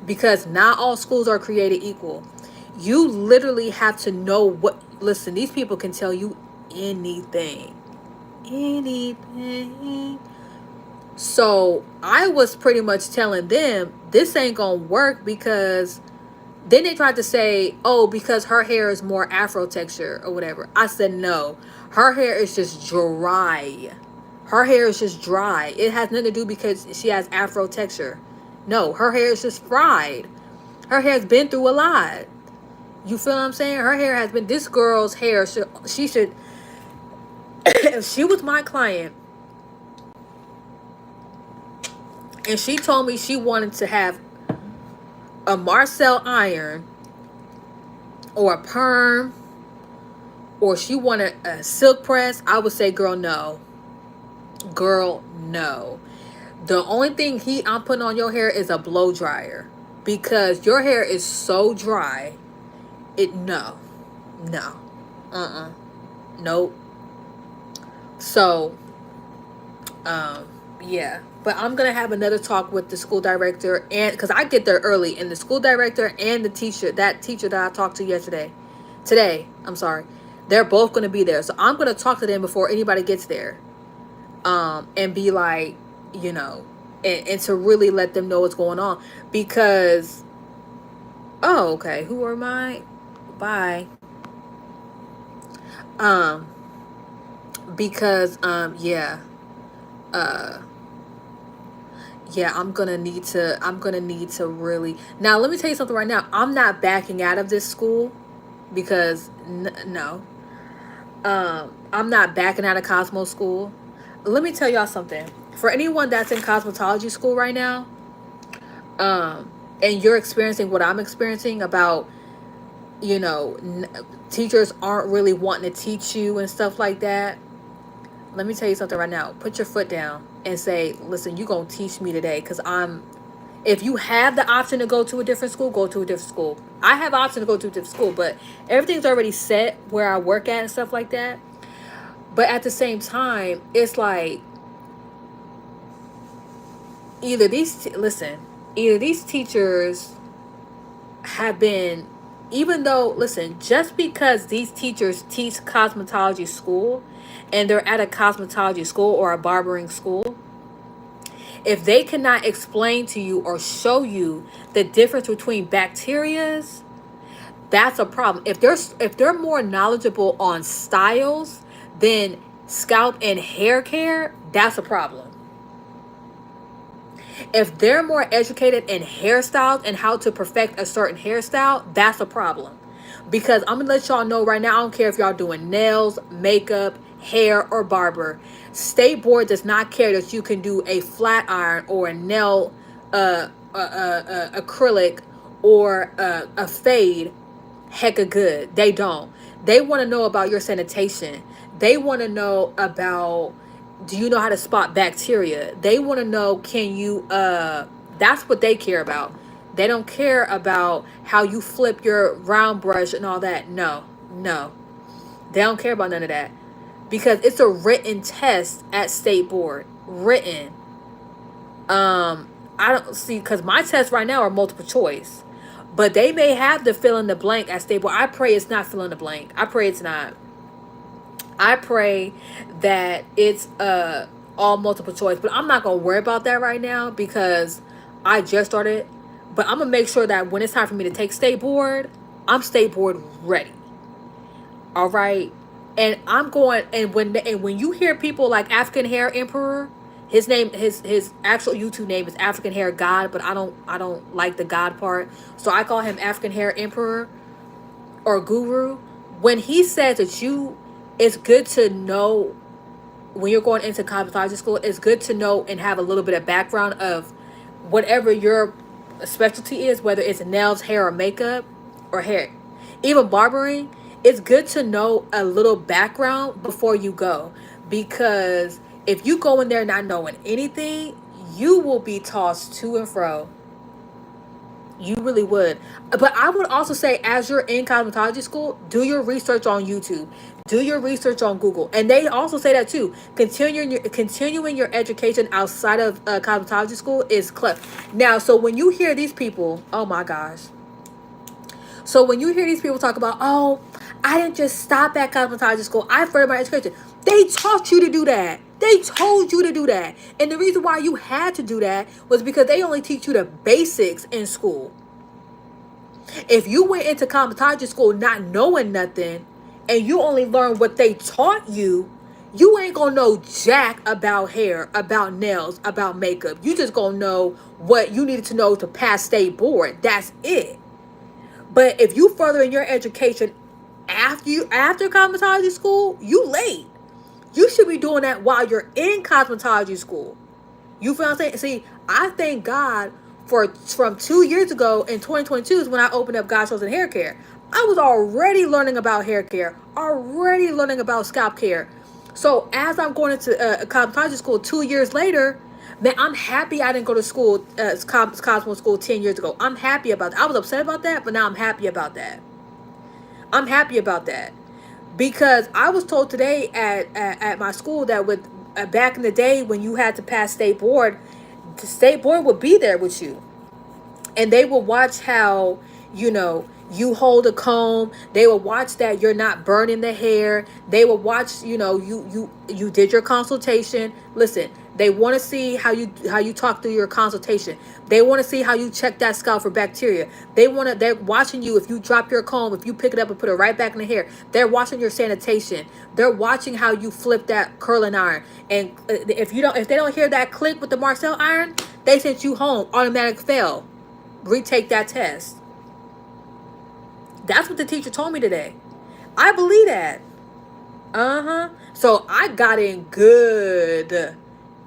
because not all schools are created equal. You literally have to know what, listen, these people can tell you anything. Anything. So I was pretty much telling them this ain't gonna work, because then they tried to say, oh, because her hair is more afro texture or whatever. I said, no, her hair is just dry. Her hair is just dry. It has nothing to do because she has afro texture. No, her hair is just fried. Her hair's been through a lot. You feel what I'm saying? Her hair has been, this girl's hair, she should, if she was my client and she told me she wanted to have a Marcel iron or a perm, or she wanted a silk press, I would say, girl, no. Girl, no. The only thing I'm putting on your hair is a blow dryer, because your hair is so dry. No. Nope. So, yeah. But I'm gonna have another talk with the school director, and because I get there early, and the school director and the teacher, that I talked to today, I'm sorry, they're both gonna be there. So I'm gonna talk to them before anybody gets there, and be like, you know, and to really let them know what's going on, because, oh, okay, who am I? Bye. Um, because yeah. Yeah, I'm gonna need to really, now let me tell you something right now. I'm not backing out of this school, because no, I'm not backing out of Cosmo school. Let me tell y'all something. For anyone that's in cosmetology school right now, and you're experiencing what I'm experiencing about, you know, teachers aren't really wanting to teach you and stuff like that, let me tell you something right now. Put your foot down and say, listen, you're going to teach me today, because if you have the option to go to a different school, go to a different school. I have the option to go to a different school, but everything's already set where I work at and stuff like that. But at the same time, it's like, either these teachers have been, even though, listen, just because these teachers teach cosmetology school and they're at a cosmetology school or a barbering school, if they cannot explain to you or show you the difference between bacterias, that's a problem. If they're more knowledgeable on styles than scalp and hair care, that's a problem. If they're more educated in hairstyles and how to perfect a certain hairstyle, that's a problem. Because I'm gonna let y'all know right now, I don't care if y'all doing nails, makeup, hair, or barber. State board does not care that you can do a flat iron or a nail acrylic or a fade hecka good. They don't. They want to know about your sanitation. They want to know about, do you know how to spot bacteria? They want to know, can you that's what they care about. They don't care about how you flip your round brush and all that. No. No. They don't care about none of that. Because it's a written test at state board. Written. I don't see, because my tests right now are multiple choice. But they may have the fill in the blank at state board. I pray it's not fill in the blank. I pray it's not. I pray that it's all multiple choice. But I'm not gonna worry about that right now because I just started. But I'm gonna make sure that when it's time for me to take state board, I'm state board ready. All right. And I'm going, and when you hear people like African Hair Emperor, his name, his actual YouTube name is African Hair God, but I don't like the God part, so I call him African Hair Emperor or Guru. When he says that it's good to know when you're going into cosmetology school, it's good to know and have a little bit of background of whatever your specialty is, whether it's nails, hair, or makeup, or hair, even barbering. It's good to know a little background before you go, because if you go in there not knowing anything, you will be tossed to and fro. You really would. But I would also say, as you're in cosmetology school, do your research on YouTube. Do your research on Google. And they also say that too. Continuing your education outside of cosmetology school is clever. Now, so when you hear these people, oh my gosh. So when you hear these people talk about, oh, I didn't just stop at cosmetology school, I furthered my education. They taught you to do that. They told you to do that. And the reason why you had to do that was because they only teach you the basics in school. If you went into cosmetology school not knowing nothing and you only learn what they taught you, you ain't gonna know jack about hair, about nails, about makeup. You just gonna know what you needed to know to pass state board. That's it. But if you further in your education after cosmetology school, you late. You should be doing that while you're in cosmetology school. You feel what I'm saying? See, I thank God from 2 years ago in 2022 is when I opened up God Shows and Hair Care. I was already learning about hair care, already learning about scalp care. So as I'm going into cosmetology school 2 years later, man, I'm happy I didn't go to school, Cosmo school 10 years ago. I'm happy about that. I was upset about that, but now I'm happy about that. I'm happy about that. Because I was told today at my school that with back in the day when you had to pass state board, the state board would be there with you. And they will watch how, you hold a comb. They will watch that you're not burning the hair. They will watch, you did your consultation. Listen, they want to see how you talk through your consultation. They want to see how you check that scalp for bacteria. They're watching you if you drop your comb, if you pick it up and put it right back in the hair. They're watching your sanitation. They're watching how you flip that curling iron. And if they don't hear that click with the Marcel iron, they sent you home, automatic fail. Retake that test. That's what the teacher told me today. I believe that. So I got in good.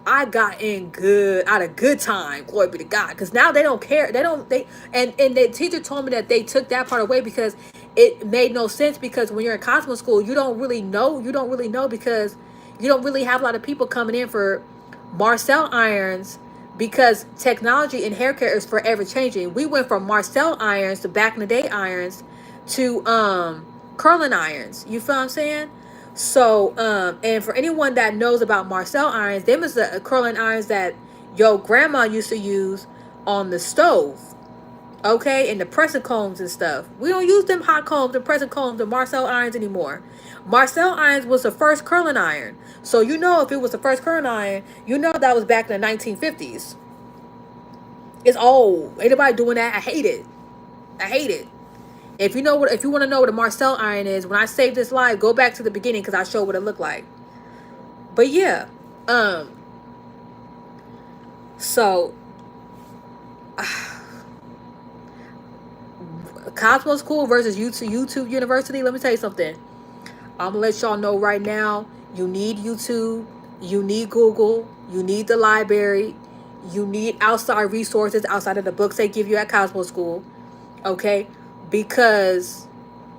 I had a good time. Glory be to God. Because now they don't care. And the teacher told me that they took that part away because it made no sense, because when you're in Cosmo school, you don't really know because you don't really have a lot of people coming in for Marcel irons, because technology in hair care is forever changing. We went from Marcel irons to back in the day irons to curling irons. You feel what I'm saying? So and for anyone that knows about Marcel irons, them is the curling irons that your grandma used to use on the stove. Okay, and the pressing combs and stuff. We don't use them hot combs, the pressing combs, the Marcel irons anymore. Marcel irons was the first curling iron. So if it was the first curling iron, that was back in the 1950s. It's old. Ain't nobody doing that. I hate it. If you want to know what a Marcel iron is, when I save this live, go back to the beginning because I show what it looked like. But yeah, so Cosmo School versus YouTube University. Let me tell you something. I'm gonna let y'all know right now. You need YouTube. You need Google. You need the library. You need outside resources outside of the books they give you at Cosmo School. okay? Because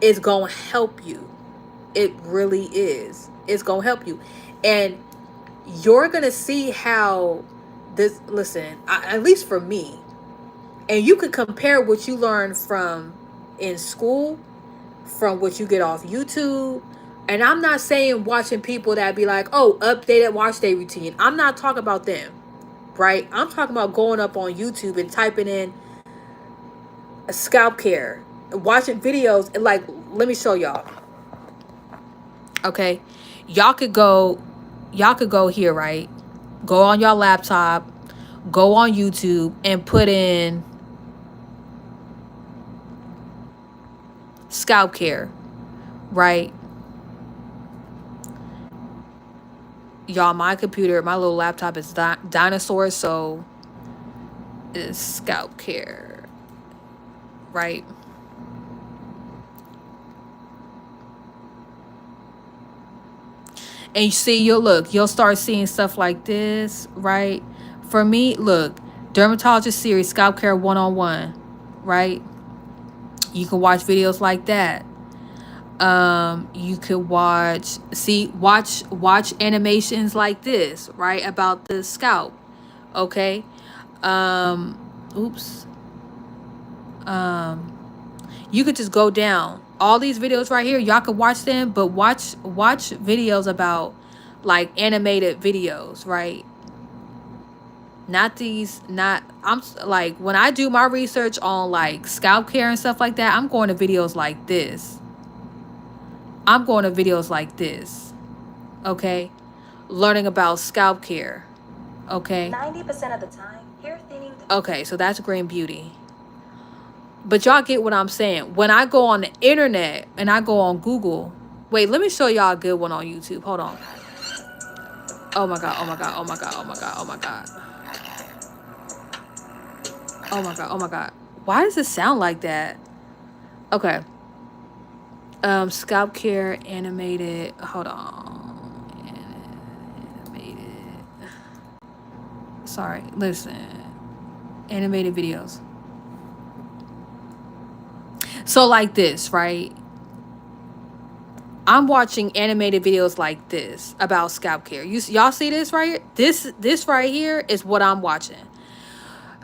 it's going to help you. It really is. It's going to help you. And you're going to see how this, listen, at least for me, and you can compare what you learn from in school, from what you get off YouTube. And I'm not saying watching people that be like, oh, updated watch day routine. I'm not talking about them, right? I'm talking about going up on YouTube and typing in a scalp care, watching videos, and like, let me show y'all. Okay, y'all could go here, right? Go on your laptop, go on YouTube, and put in scalp care, right? Y'all, my computer, my little laptop is dinosaur, so it's scalp care, right? And you see, you'll start seeing stuff like this, right? For me, look, dermatologist series, scalp care 101, right? You can watch videos like that. You could watch animations like this, right? About the scalp. Okay. Oops. You could just go down all these videos right here. Y'all could watch them, but watch videos about like animated videos, right? Not these, not, I'm like, when I do my research on like scalp care and stuff like that, I'm going to videos like this. Okay? Learning about scalp care. Okay? 90% of the time, hair thinning. Okay, so that's Green Beauty. But y'all get what I'm saying. When I go on the internet and I go on Google, wait, let me show y'all a good one on YouTube. Hold on. Oh my God, oh my God, oh my God, oh my God, oh my God. Oh my God, oh my God. Why does it sound like that? Okay. Scalp care animated. Hold on. Animated. Sorry, listen. Animated videos. So like this, right? I'm watching animated videos like this about scalp care. Y'all see this right here? This right here is what I'm watching.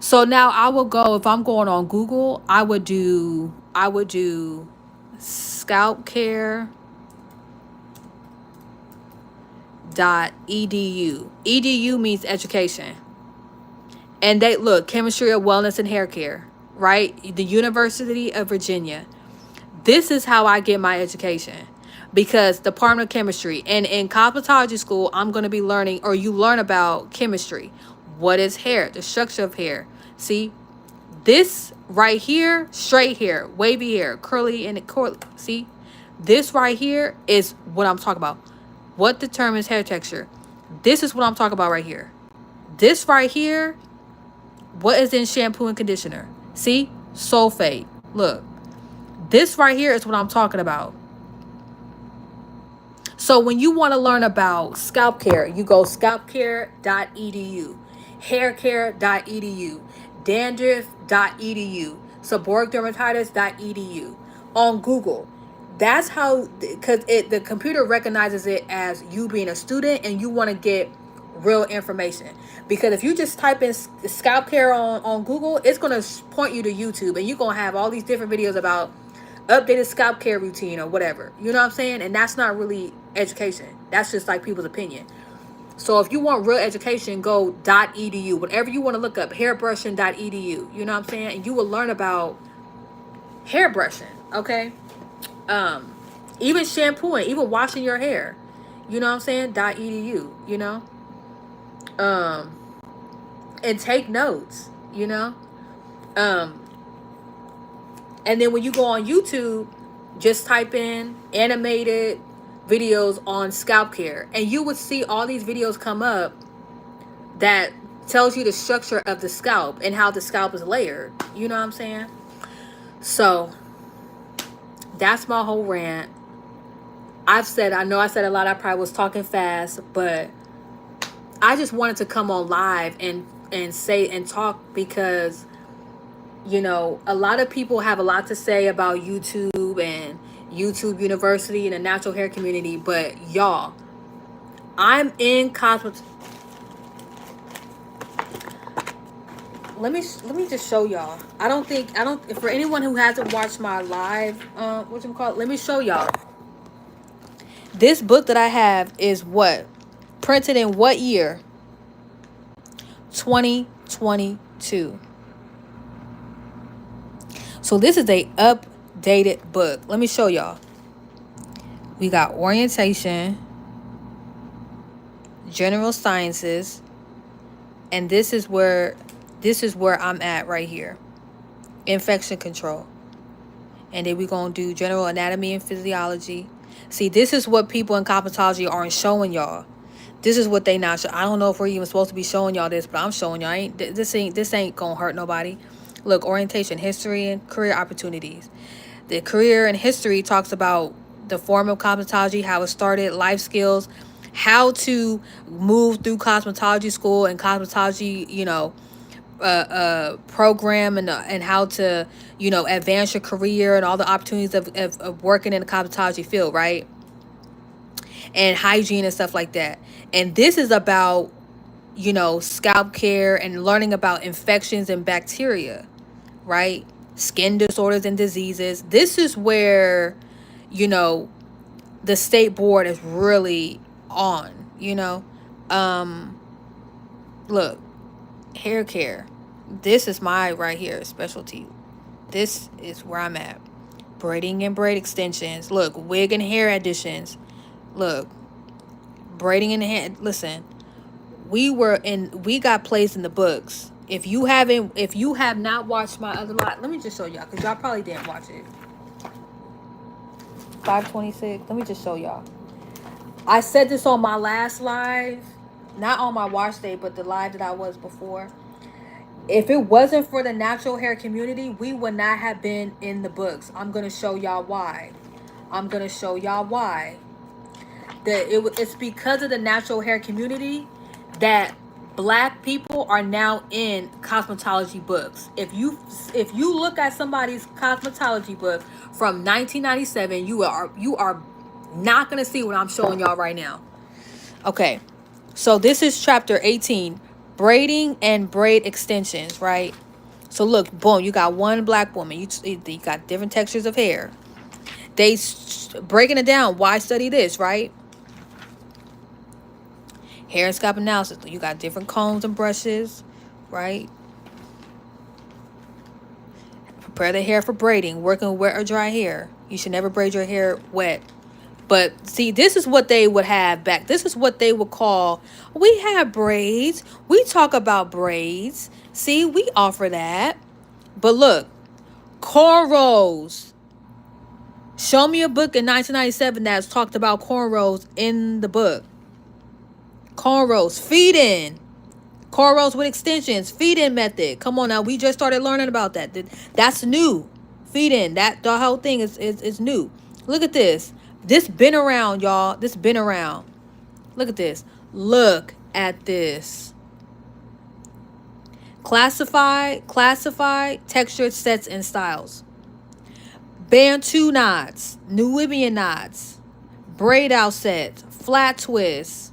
So now I will go, if I'm going on Google, I would do scalp care .edu. Edu means education. And they look, chemistry of wellness and hair care, right? The University of Virginia. This is how I get my education. Because Department of Chemistry, and in cosmetology school, I'm going to be learning, or you learn about chemistry. What is hair? The structure of hair. See, this right here, straight hair, wavy hair, curly and curly. See, this right here is what I'm talking about. What determines hair texture? This is what I'm talking about right here. This right here, what is in shampoo and conditioner? See, sulfate. Look, this right here is what I'm talking about. So when you want to learn about scalp care, you go scalpcare.edu, haircare.edu, dandruff.edu, seborrheic dermatitis.edu on Google. That's how, because the computer recognizes it as you being a student and you want to get real information. Because if you just type in scalp care on Google, it's going to point you to YouTube, and you're going to have all these different videos about updated scalp care routine or whatever. You know what I'm saying? And that's not really education. That's just like people's opinion. So if you want real education, go .edu. Whatever you want to look up, hairbrushing.edu. You know what I'm saying? And you will learn about hairbrushing, okay? Even shampooing, even washing your hair. You know what I'm saying? .edu, you know? And take notes, you know? And then when you go on YouTube, just type in animated videos on scalp care, and you would see all these videos come up that tells you the structure of the scalp and how the scalp is layered. You know what I'm saying? So that's my whole rant. I know I said a lot. I probably was talking fast, but I just wanted to come on live and say and talk because, You know, a lot of people have a lot to say about YouTube and YouTube University and the natural hair community, but y'all, I'm in cosmet. Let me just show y'all. I don't for anyone who hasn't watched my live what you call it, let me show y'all. This book that I have is what? Printed in what year? 2022. So this is a updated book. Let me show y'all. We got orientation, general sciences, and this is where I'm at right here. Infection control. And then we're going to do general anatomy and physiology. See, this is what people in cosmetology aren't showing y'all. This is what they not show. I don't know if we're even supposed to be showing y'all this, but I'm showing y'all. This ain't gonna hurt nobody. Look, orientation, history, and career opportunities. The career and history talks about the form of cosmetology, how it started, life skills, how to move through cosmetology school and cosmetology, program, and how to, advance your career and all the opportunities of working in the cosmetology field, right? And hygiene and stuff like that. And this is about, scalp care and learning about infections and bacteria, right? Skin disorders and diseases. This is where, the state board is really on, look, hair care. This is my right here specialty. This is where I'm at. Braiding and braid extensions. Look, wig and hair additions. Look, braiding in the hair. Listen, we got placed in the books. If you have not watched my other lot, let me just show y'all, because y'all probably didn't watch it. 526. Let me just show y'all. I said this on my last live, not on my wash day, but the live that I was before. If it wasn't for the natural hair community, we would not have been in the books. I'm gonna show y'all why. It's because of the natural hair community that Black people are now in cosmetology books. If you look at somebody's cosmetology book from 1997, you are not gonna see what I'm showing y'all right now. Okay, so this is chapter 18, braiding and braid extensions, right? So look, boom, you got one Black woman. You got different textures of hair. They breaking it down. Why study this, right? Hair and scalp analysis. You got different combs and brushes, right? Prepare the hair for braiding. Working with wet or dry hair. You should never braid your hair wet. But see, this is what they would have back. This is what they would call, we have braids. We talk about braids. See, we offer that. But look, cornrows. Show me a book in 1997 that's talked about cornrows in the book. Cornrows, feed-in. Cornrows with extensions, feed-in method. Come on now, we just started learning about that. That's new. Feed-in, the whole thing is new. Look at this. This been around, y'all. This been around. Look at this. Look at this. Classify textured sets and styles. Bantu knots, Nubian knots, braid out sets, flat twists.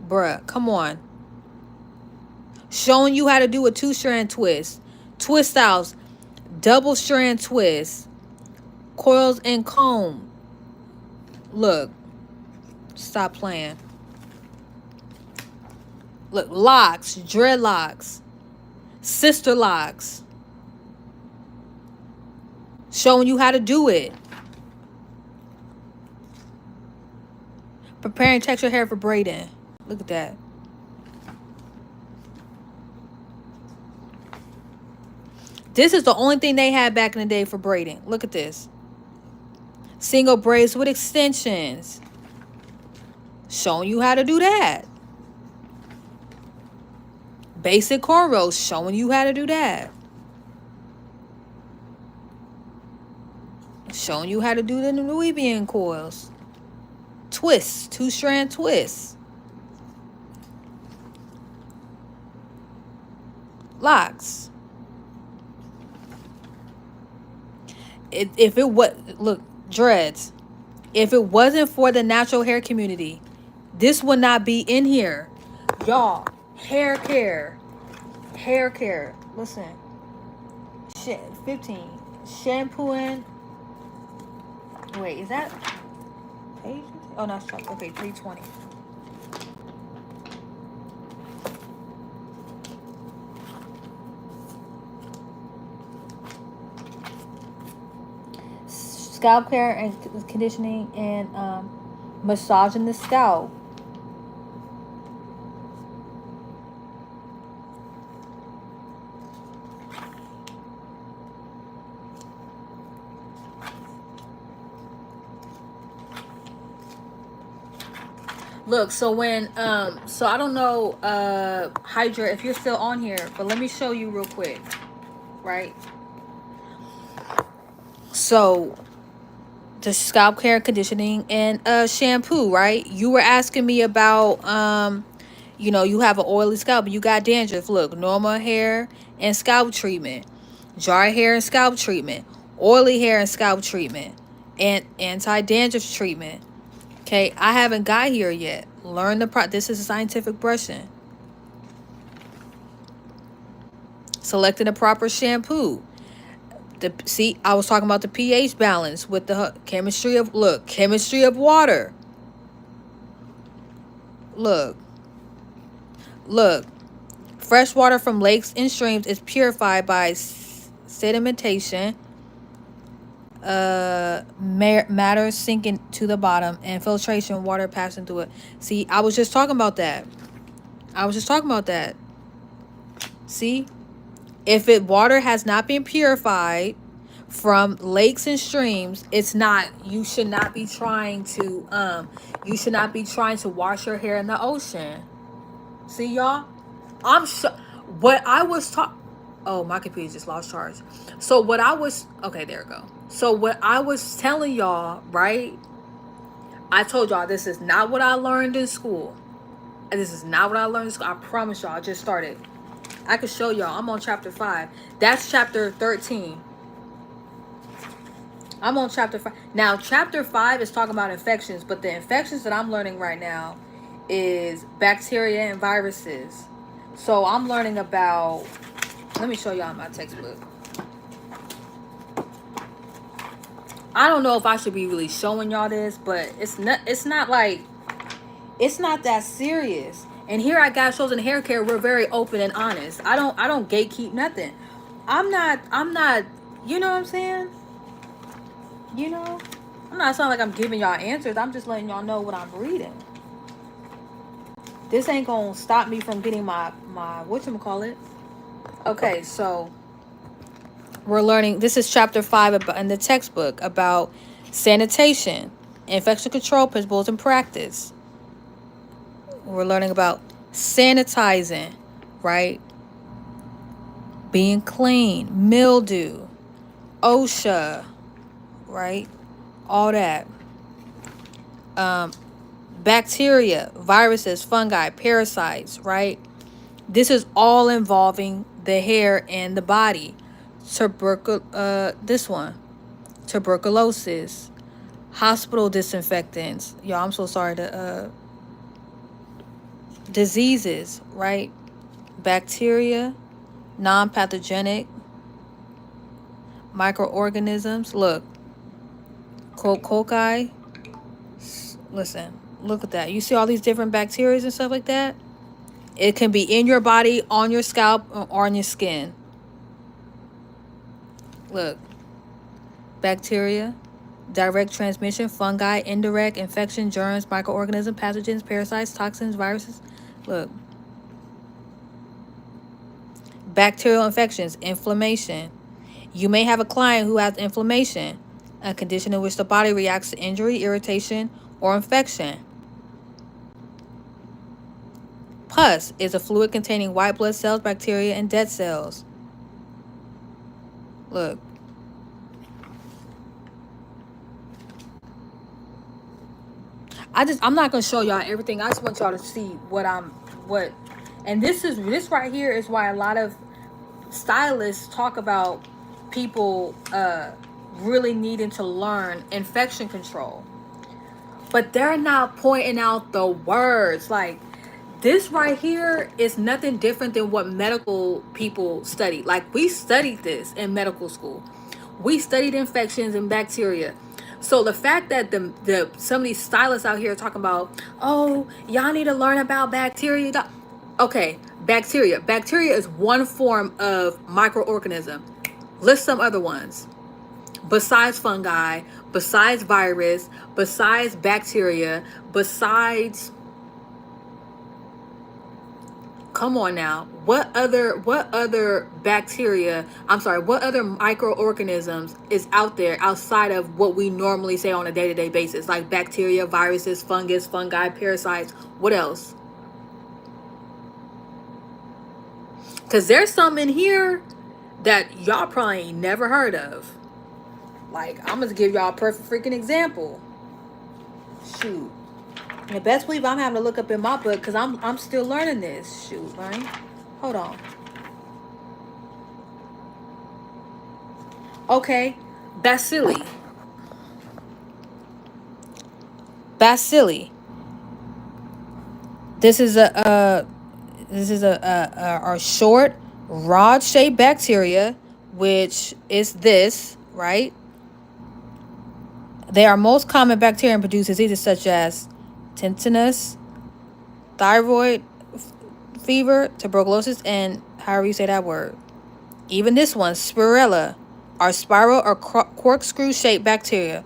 Bruh, come on. Showing you how to do a 2-strand twist. Twist styles, double strand twist, coils and comb. Look, stop playing. Look, locks, dreadlocks, sister locks. Showing you how to do it. Preparing texture hair for braiding. Look at that. This is the only thing they had back in the day for braiding. Look at this. Single braids with extensions. Showing you how to do that. Basic cornrows. Showing you how to do that. Showing you how to do the Nubian coils. Twists. locks. If it was, look, dreads. If it wasn't for the natural hair community, this would not be in here. Y'all, hair care. Hair care. Listen. 15. Shampooing. Wait, is that page? Oh, no, it's okay, 320. Scalp care and conditioning and massaging the scalp. Look, so when so I don't know Hydra if you're still on here, but let me show you real quick, right? So the scalp care, conditioning, and shampoo, right? You were asking me about you know, you have an oily scalp, you got dandruff. Look, normal hair and scalp treatment, dry hair and scalp treatment, oily hair and scalp treatment, and anti-dandruff treatment. Okay, I haven't got here yet. Learn the this is scientific brushing. Selecting the proper shampoo. See, I was talking about the pH balance with the chemistry of, look, chemistry of water. Look, fresh water from lakes and streams is purified by sedimentation, matter sinking to the bottom, and filtration, water passing through it. See, I was just talking about that. See, if water has not been purified from lakes and streams, it's not, you should not be trying to wash your hair in the ocean. See, y'all, I'm sure what I was taught. Oh, my computer just lost charge. So what I was, okay, there we go. So what I was telling y'all, right? I told y'all this is not what I learned in school. And this is not what I learned in school. I promise y'all, I just started. I can show y'all. I'm on chapter 5. That's chapter 13. I'm on chapter 5. Now, chapter 5 is talking about infections, but the infections that I'm learning right now is bacteria and viruses. So I'm learning about, let me show y'all my textbook. I don't know if I should be really showing y'all this, but it's not that serious. And here at Guys Shows and Hair Care, we're very open and honest. I don't gatekeep nothing. I'm not, you know what I'm saying? You know? I'm not sounding like I'm giving y'all answers. I'm just letting y'all know what I'm reading. This ain't gonna stop me from getting my whatchamacallit. Okay, so we're learning, this is chapter 5 in the textbook about sanitation, infection control principles and practice. We're learning about sanitizing, right? Being clean, mildew, OSHA, right? All that. Bacteria, viruses, fungi, parasites, right? This is all involving the hair and the body. This one, tuberculosis, hospital disinfectants. Y'all, I'm so sorry to diseases, right? Bacteria, non-pathogenic microorganisms. Look, cocci. Listen, look at that. You see all these different bacteria and stuff like that? It can be in your body, on your scalp, or on your skin. Look, bacteria, direct transmission, fungi, indirect infection, germs, microorganisms, pathogens, parasites, toxins, viruses. Look, bacterial infections, inflammation. You may have a client who has inflammation, a condition in which the body reacts to injury, irritation, or infection. Pus is a fluid containing white blood cells, bacteria, and dead cells. Look. I'm not gonna show y'all everything. I just want y'all to see what and this right here is why a lot of stylists talk about people really needing to learn infection control, but they're not pointing out the words. Like, this right here is nothing different than what medical people study. Like, we studied this in medical school. We studied infections and bacteria. So the fact that the some of these stylists out here talking about, oh, y'all need to learn about bacteria. Okay, bacteria. Bacteria is one form of microorganism. List some other ones. Besides fungi, besides virus, besides bacteria, besides, come on now, what other bacteria, I'm sorry, what other microorganisms is out there outside of what we normally say on a day-to-day basis, like bacteria, viruses, fungus, fungi, parasites? What else? Because there's some in here that y'all probably ain't never heard of. Like, I'm gonna give y'all a perfect freaking example. Shoot. And best believe I'm having to look up in my book because I'm still learning this. Shoot, right? Hold on. Okay. Bacilli. Bacilli. This is a short rod-shaped bacteria, which is this, right? They are most common bacteria and produce diseases such as tinnitus, thyroid fever, tuberculosis, and however you say that word. Even this one, spirilla, are spiral or corkscrew-shaped bacteria.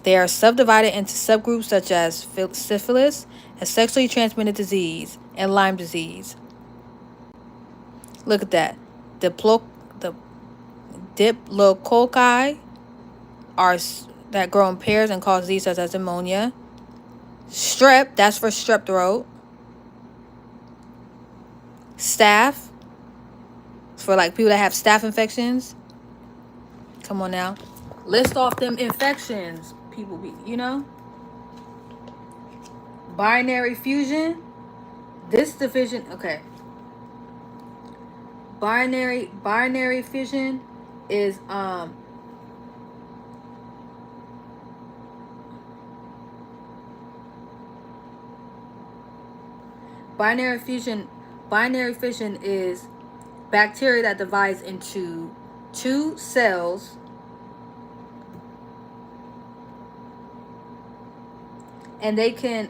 They are subdivided into subgroups such as syphilis, a sexually transmitted disease, and Lyme disease. Look at that. The diplococci are that grow in pairs and cause diseases such as pneumonia. Strep, that's for strep throat. Staph, for like people that have staph infections. Come on now. List off them infections. People be, binary fusion. This division, okay. Binary fission is binary fission is bacteria that divides into two cells and they can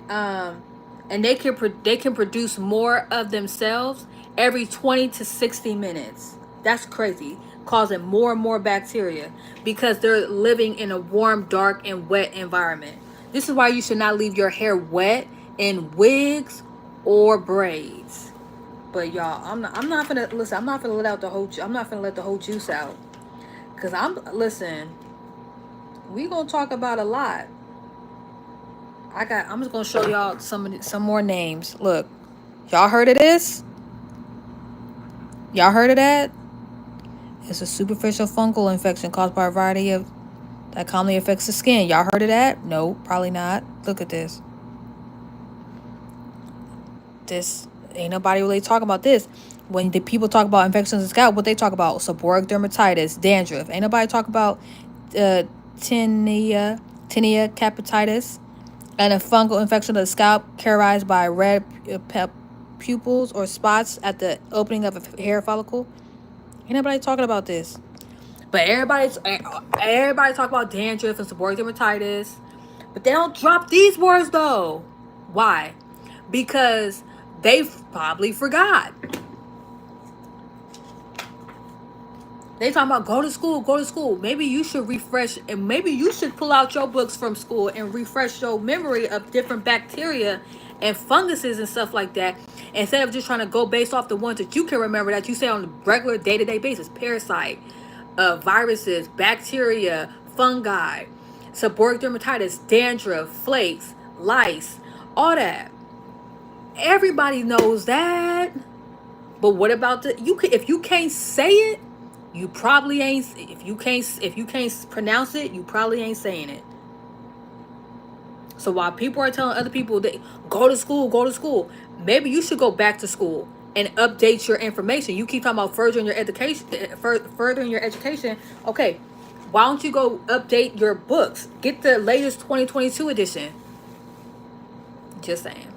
produce more of themselves every 20 to 60 minutes. That's crazy, causing more and more bacteria because they're living in a warm, dark, and wet environment. This is why you should not leave your hair wet in wigs or braids. But y'all, I'm not gonna listen. I'm not gonna let out the whole. I'm not gonna let the whole juice out, cause listen. We gonna talk about a lot. I'm just gonna show y'all some more names. Look, y'all heard of this? Y'all heard of that? It's a superficial fungal infection caused by a variety of that commonly affects the skin. Y'all heard of that? No, probably not. Look at this. This ain't nobody really talking about this. When the people talk about infections of the scalp, what they talk about? Seborrheic dermatitis, dandruff. Ain't nobody talk about tinea capititis, and a fungal infection of the scalp characterized by red pupils or spots at the opening of a hair follicle. Ain't nobody talking about this. But everybody talk about dandruff and seborrheic dermatitis. But they don't drop these words though. Why? Because they probably forgot. They talking about go to school. Maybe you should refresh, and maybe you should pull out your books from school and refresh your memory of different bacteria and funguses and stuff like that, instead of just trying to go based off the ones that you can remember that you say on a regular day-to-day basis. Parasite, viruses, bacteria, fungi, seborrheic dermatitis, dandruff, flakes, lice, all that. Everybody knows that. But what about if you can't say it, you probably ain't. If you can't pronounce it, you probably ain't saying it. So while people are telling other people that go to school, maybe you should go back to school and update your information. You keep talking about furthering your education, furthering your education. Okay, why don't you go update your books? Get the latest 2022 edition. Just saying.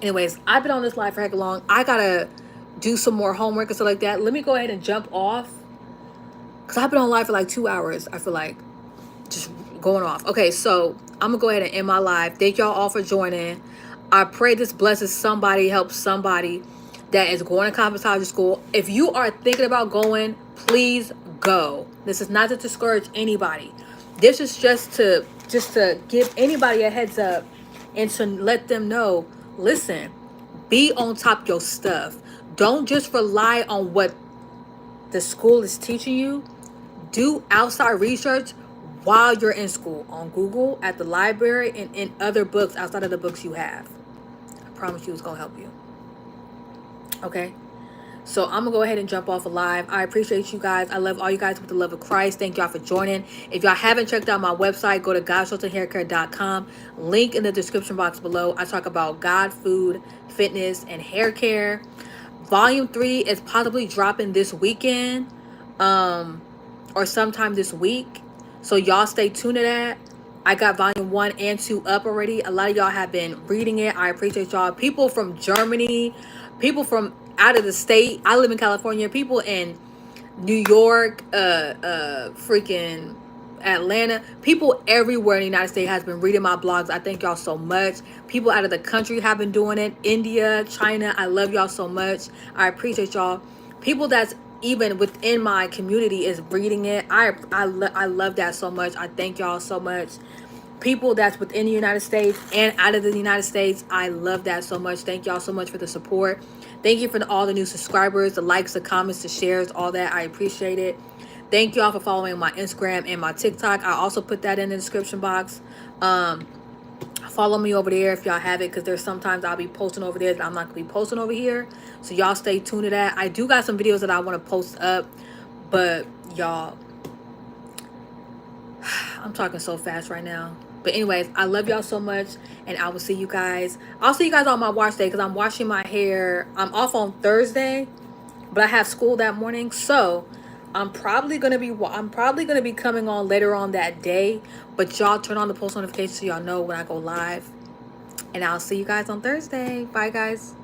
Anyways, I've been on this live for heck long. I gotta do some more homework and stuff like that. Let me go ahead and jump off, because I've been on live for like 2 hours. I feel like just going off. Okay, so I'm gonna go ahead and end my live. Thank y'all all for joining. I pray this blesses somebody, helps somebody that is going to cosmetology school. If you are thinking about going, please go. This is not to discourage anybody. This is just to give anybody a heads up and to let them know, listen, be on top of your stuff. Don't just rely on what the school is teaching you. Do outside research while you're in school, on Google, at the library, and in other books outside of the books you have. I promise you it's going to help you. Okay? So I'm going to go ahead and jump off live. I appreciate you guys. I love all you guys with the love of Christ. Thank y'all for joining. If y'all haven't checked out my website, go to godshelterhaircare.com. Link in the description box below. I talk about God, food, fitness, and hair care. Volume 3 is possibly dropping this weekend. Or sometime this week. So y'all stay tuned to that. I got volume 1 and 2 up already. A lot of y'all have been reading it. I appreciate y'all. People from Germany, people from out of the state. I live in California. People in New York, freaking Atlanta. People everywhere in the United States has been reading my blogs. I thank y'all so much. People out of the country have been doing it. India, China. I love y'all so much. I appreciate y'all. People that's even within my community is reading it. I love that so much. I thank y'all so much. People that's within the United States and out of the United States, I love that so much. Thank y'all so much for the support. Thank you for all the new subscribers, the likes, the comments, the shares, all that. I appreciate it. Thank y'all for following my Instagram and my TikTok. I also put that in the description box. Follow me over there if y'all have it, because there's sometimes I'll be posting over there that I'm not gonna be posting over here. So y'all stay tuned to that. I do got some videos that I want to post up, but y'all, I'm talking so fast right now. But anyways, I love y'all so much, and I will see you guys. I'll see you guys on my wash day, because I'm washing my hair. I'm off on Thursday, but I have school that morning, so I'm probably gonna be coming on later on that day. But y'all turn on the post notifications so y'all know when I go live. And I'll see you guys on Thursday. Bye, guys.